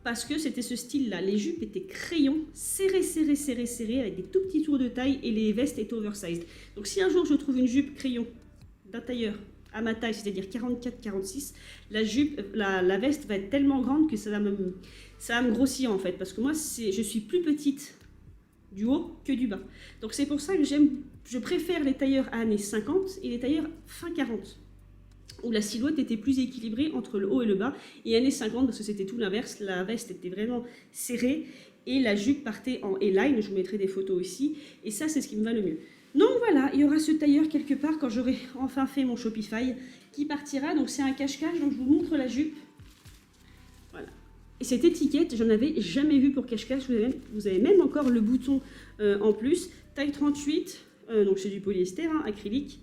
Parce que c'était ce style-là. Les jupes étaient crayons, serrées, serrées, serrées, serrées, avec des tout petits tours de taille. Et les vestes étaient oversized. Donc si un jour je trouve une jupe crayon d'un tailleur à ma taille, c'est-à-dire 44-46, la veste va être tellement grande que ça va me grossir en fait. Parce que moi, je suis plus petite du haut que du bas. Donc c'est pour ça que je préfère les tailleurs à années 50 et les tailleurs fin 40. Où la silhouette était plus équilibrée entre le haut et le bas, et années 50 parce que c'était tout l'inverse, la veste était vraiment serrée et la jupe partait en A-line, je vous mettrai des photos aussi, et ça c'est ce qui me va le mieux. Donc voilà, il y aura ce tailleur quelque part quand j'aurai enfin fait mon Shopify qui partira, donc c'est un cache-cache, donc je vous montre la jupe. Voilà. Et cette étiquette, j'en avais jamais vu pour cache-cache, vous avez même encore le bouton en plus, taille 38, donc c'est du polyester, hein, acrylique.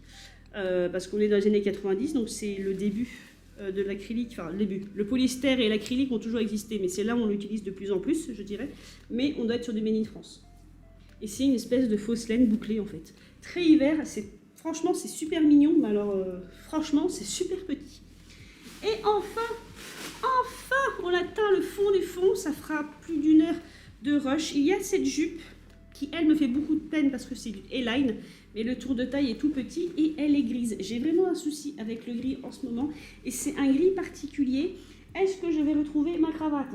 Parce qu'on est dans les années 90, donc c'est le début de l'acrylique, enfin le début. Le polyester et l'acrylique ont toujours existé, mais c'est là où on l'utilise de plus en plus, je dirais. Mais on doit être sur du Made in France. Et c'est une espèce de fausse laine bouclée en fait. Très hiver, franchement c'est super mignon, mais alors franchement c'est super petit. Et enfin, on atteint le fond du fond, ça fera plus d'une heure de rush. Il y a cette jupe qui elle me fait beaucoup de peine parce que c'est du A-line. Mais le tour de taille est tout petit et elle est grise. J'ai vraiment un souci avec le gris en ce moment. Et c'est un gris particulier. Est-ce que je vais retrouver ma cravate?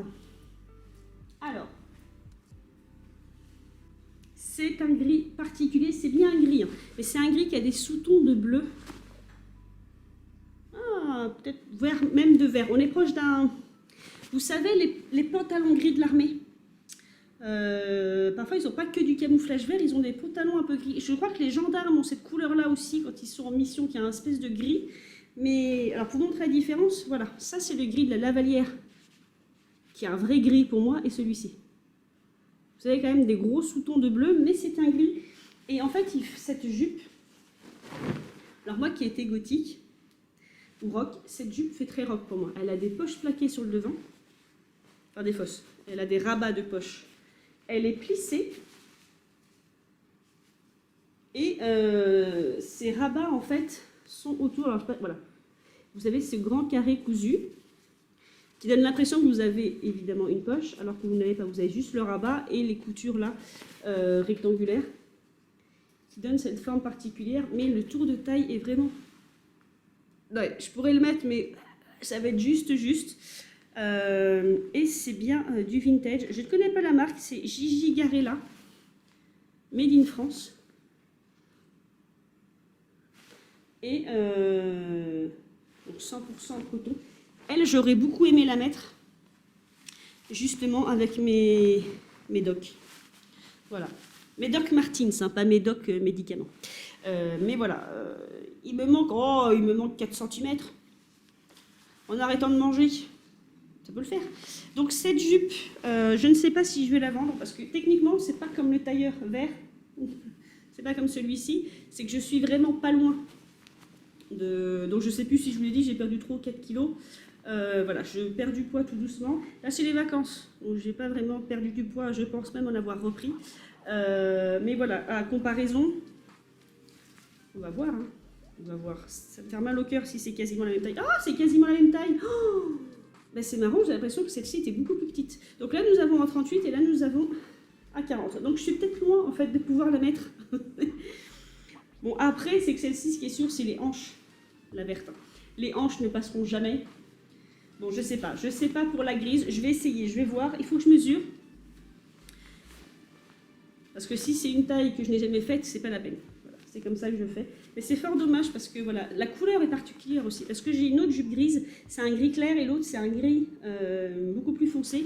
Alors, c'est un gris particulier. C'est bien un gris. Hein, mais c'est un gris qui a des sous-tons de bleu. Ah, peut-être vert, même de vert. On est proche d'un... Vous savez, les pantalons gris de l'armée. Parfois ils n'ont pas que du camouflage vert, ils ont des pantalons un peu gris. Je crois que les gendarmes ont cette couleur là aussi quand ils sont en mission, qui a un espèce de gris. Mais alors pour montrer la différence, voilà, ça c'est le gris de la Lavalière, qui a un vrai gris pour moi, et celui-ci. Vous avez quand même des gros sous-tons de bleu, mais c'est un gris. Et en fait, cette jupe, alors moi qui ai été gothique, ou rock, cette jupe fait très rock pour moi. Elle a des poches plaquées sur le devant, enfin des fosses, elle a des rabats de poches. Elle est plissée et ces rabats en fait sont autour. Alors, voilà, vous avez ce grand carré cousu qui donne l'impression que vous avez évidemment une poche alors que vous n'avez pas. Vous avez juste le rabat et les coutures là rectangulaires qui donne cette forme particulière, mais le tour de taille est vraiment... Ouais, je pourrais le mettre, mais ça va être juste. Et c'est bien du vintage. Je ne connais pas la marque, c'est Gigi Garella, made in France. Et donc 100% coton. Elle, j'aurais beaucoup aimé la mettre, justement avec mes docs. Voilà. Mes Doc Martens, hein, pas mes Doc médicaments. Mais voilà, il me manque 4 cm. En arrêtant de manger, ça peut le faire. Donc cette jupe, je ne sais pas si je vais la vendre, parce que techniquement, c'est pas comme le tailleur vert. C'est pas comme celui-ci. C'est que je suis vraiment pas loin. Donc je sais plus si je vous l'ai dit, j'ai perdu trop 4 kilos. Voilà, je perds du poids tout doucement. Là, c'est les vacances. Donc j'ai pas vraiment perdu du poids, je pense même en avoir repris. Mais voilà, à comparaison, on va voir. Hein. On va voir. Ça me fait mal au cœur si c'est quasiment la même taille. Ah, c'est quasiment la même taille. Oh, ben, c'est marrant, j'ai l'impression que celle-ci était beaucoup plus petite. Donc là, nous avons en 38 et là, nous avons à 40. Donc je suis peut-être loin, en fait, de pouvoir la mettre. Bon, après, c'est que celle-ci, ce qui est sûr, c'est les hanches. La verte. Les hanches ne passeront jamais. Bon, je sais pas. Je sais pas pour la grise. Je vais essayer, je vais voir. Il faut que je mesure. Parce que si c'est une taille que je n'ai jamais faite, c'est pas la peine. Voilà, c'est comme ça que je fais. Mais c'est fort dommage parce que voilà, la couleur est particulière aussi. Parce que j'ai une autre jupe grise, c'est un gris clair et l'autre c'est un gris beaucoup plus foncé.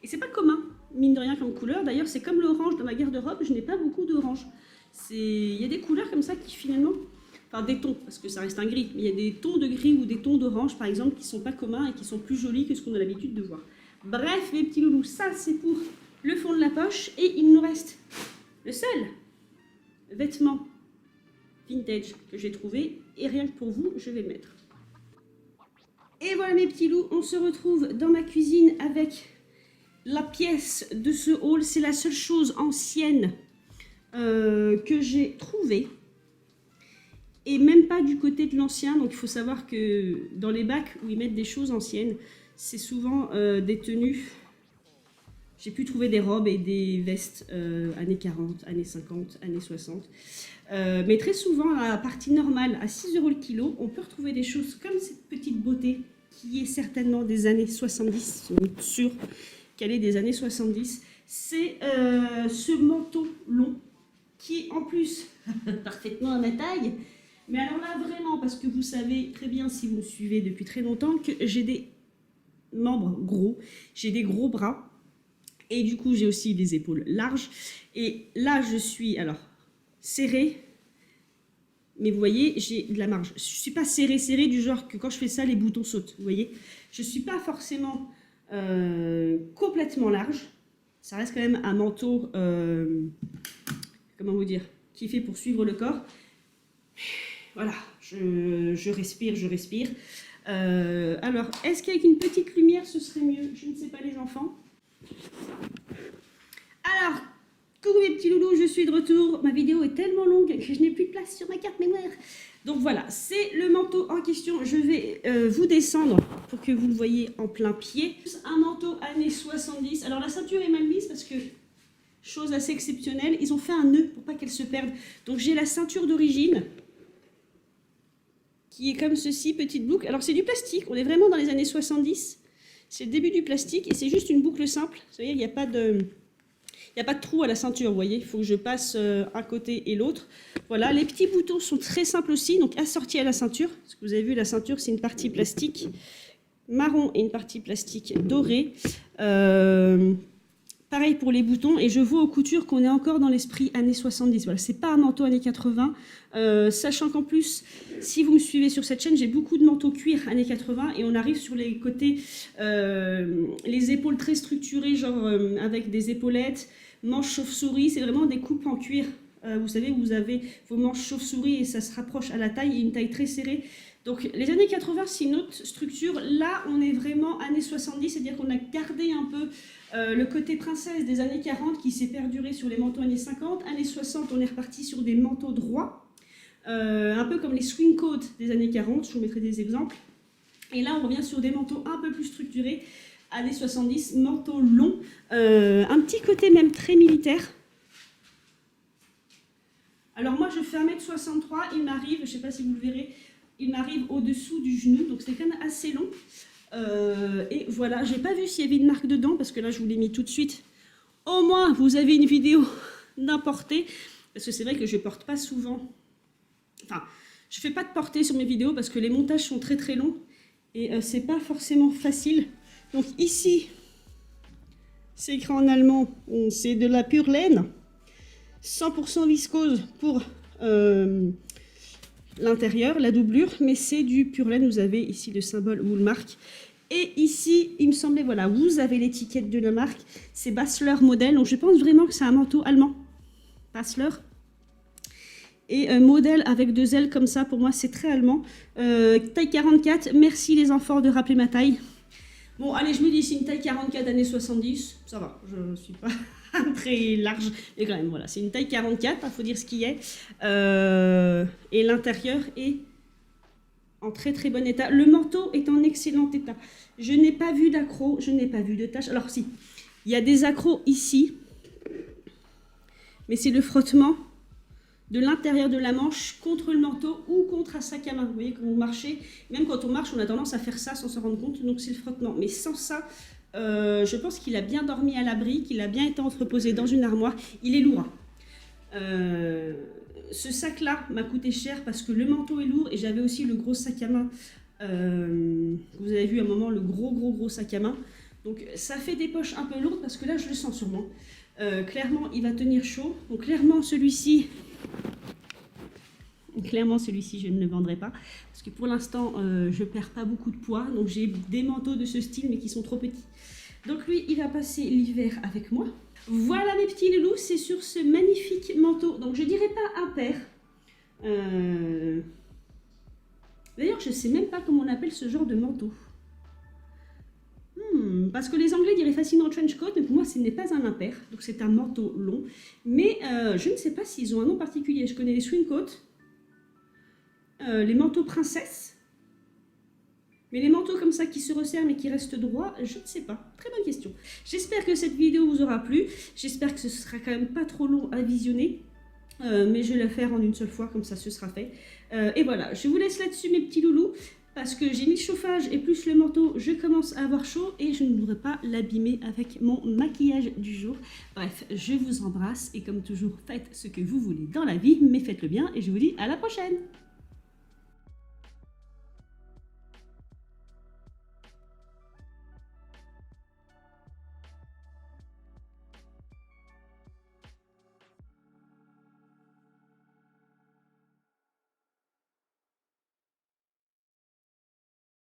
Et c'est pas commun, mine de rien, comme couleur. D'ailleurs, c'est comme l'orange dans ma garde-robe, je n'ai pas beaucoup d'orange. Il y a des couleurs comme ça qui finalement... Enfin, des tons, parce que ça reste un gris. Mais il y a des tons de gris ou des tons d'orange, par exemple, qui ne sont pas communs et qui sont plus jolis que ce qu'on a l'habitude de voir. Bref, mes petits loulous, ça c'est pour le fond de la poche. Et il nous reste le seul vêtement vintage que j'ai trouvé. Et rien que pour vous, je vais le mettre. Et voilà mes petits loups, on se retrouve dans ma cuisine avec la pièce de ce haul. C'est la seule chose ancienne que j'ai trouvée. Et même pas du côté de l'ancien. Donc il faut savoir que dans les bacs où ils mettent des choses anciennes, c'est souvent des tenues. J'ai pu trouver des robes et des vestes années 40, années 50, années 60. Mais très souvent, à la partie normale, à 6 € le kilo, on peut retrouver des choses comme cette petite beauté qui est certainement des années 70. On est sûr qu'elle est des années 70. C'est ce manteau long qui est en plus parfaitement à ma taille. Mais alors là, vraiment, parce que vous savez très bien, si vous me suivez depuis très longtemps, que j'ai des membres gros, j'ai des gros bras, et du coup, j'ai aussi des épaules larges. Et là, je suis, alors, serrée, mais vous voyez, j'ai de la marge. Je ne suis pas serrée du genre que quand je fais ça, les boutons sautent, vous voyez. Je ne suis pas forcément complètement large. Ça reste quand même un manteau, comment vous dire, qui est fait pour suivre le corps. Voilà, je respire. Alors, est-ce qu'avec une petite lumière, ce serait mieux? Je ne sais pas, les enfants. Alors, coucou mes petits loulous, je suis de retour. Ma vidéo est tellement longue que je n'ai plus de place sur ma carte mémoire. Donc voilà, c'est le manteau en question. Je vais vous descendre pour que vous le voyez en plein pied. Un manteau années 70. Alors, la ceinture est mal mise parce que... chose assez exceptionnelle, ils ont fait un nœud pour pas qu'elle se perde. Donc j'ai la ceinture d'origine qui est comme ceci, petite boucle. Alors c'est du plastique, on est vraiment dans les années 70. C'est le début du plastique et c'est juste une boucle simple. Vous voyez, il n'y a pas de trou à la ceinture, vous voyez. Il faut que je passe un côté et l'autre. Voilà, les petits boutons sont très simples aussi, donc assortis à la ceinture. Parce que vous avez vu, la ceinture, c'est une partie plastique marron et une partie plastique dorée. Pareil pour les boutons, et je vois aux coutures qu'on est encore dans l'esprit années 70. Voilà, c'est pas un manteau années 80, sachant qu'en plus, si vous me suivez sur cette chaîne, j'ai beaucoup de manteaux cuir années 80, et on arrive sur les côtés, les épaules très structurées, genre avec des épaulettes, manches chauve-souris, c'est vraiment des coupes en cuir. Vous savez, vous avez vos manches chauve-souris et ça se rapproche à la taille, et une taille très serrée. Donc les années 80, c'est une autre structure. Là, on est vraiment années 70, c'est-à-dire qu'on a gardé un peu le côté princesse des années 40 qui s'est perduré sur les manteaux années 50. Années 60, on est reparti sur des manteaux droits, un peu comme les swing coats des années 40, je vous mettrai des exemples. Et là, on revient sur des manteaux un peu plus structurés, années 70, manteaux longs, un petit côté même très militaire. Alors moi je fais 1m63, il m'arrive, je ne sais pas si vous le verrez, il m'arrive au-dessous du genou, donc c'est quand même assez long. Et voilà, j'ai pas vu s'il y avait une marque dedans, parce que là je vous l'ai mis tout de suite. Au moins vous avez une vidéo d'un porté, parce que c'est vrai que je porte pas souvent, enfin je fais pas de portée sur mes vidéos parce que les montages sont très très longs et c'est pas forcément facile. Donc ici, c'est écrit en allemand, c'est de la pure laine, 100% viscose pour l'intérieur, la doublure, mais c'est du pure laine. Vous avez ici le symbole Woolmark. Et ici, il me semblait, voilà, vous avez l'étiquette de la marque, c'est Basler modèle. Donc je pense vraiment que c'est un manteau allemand, Basler. Et modèle avec 2 ailes comme ça, pour moi c'est très allemand. Taille 44, merci les enfants de rappeler ma taille. Bon, allez, je me dis, c'est une taille 44 années 70, ça va, je ne suis pas très large, mais quand même, voilà, c'est une taille 44, il faut dire ce qu'il y a. Et l'intérieur est en très très bon état. Le manteau est en excellent état. Je n'ai pas vu d'accroc, je n'ai pas vu de taches. Alors si, il y a des accrocs ici, mais c'est le frottement de l'intérieur de la manche contre le manteau ou contre un sac à main. Vous voyez, quand vous marchez, même quand on marche, on a tendance à faire ça sans se rendre compte, donc c'est le frottement. Mais sans ça, je pense qu'il a bien dormi à l'abri, qu'il a bien été entreposé dans une armoire. Il est lourd. Ce sac-là m'a coûté cher parce que le manteau est lourd et j'avais aussi le gros sac à main. Vous avez vu à un moment le gros sac à main. Donc ça fait des poches un peu lourdes parce que là, je le sens sur moi. Clairement, il va tenir chaud. Donc clairement, celui-ci, je ne le vendrai pas. Parce que pour l'instant, je ne perds pas beaucoup de poids. Donc j'ai des manteaux de ce style, mais qui sont trop petits. Donc lui, il va passer l'hiver avec moi. Voilà mes petits loulous, c'est sur ce magnifique manteau. Donc je ne dirais pas impair. D'ailleurs, je ne sais même pas comment on appelle ce genre de manteau. Parce que les Anglais diraient facilement trench coat, mais pour moi ce n'est pas un impair, donc c'est un manteau long. Mais je ne sais pas s'ils ont un nom particulier. Je connais les swing coats, les manteaux princesses, mais les manteaux comme ça qui se resserrent mais qui restent droits, je ne sais pas. Très bonne question. J'espère que cette vidéo vous aura plu. J'espère que ce sera quand même pas trop long à visionner. Mais je vais le faire en une seule fois, comme ça ce sera fait. Et voilà, je vous laisse là-dessus mes petits loulous. Parce que j'ai mis le chauffage et plus le manteau, je commence à avoir chaud et je ne voudrais pas l'abîmer avec mon maquillage du jour. Bref, je vous embrasse et comme toujours, faites ce que vous voulez dans la vie, mais faites-le bien et je vous dis à la prochaine!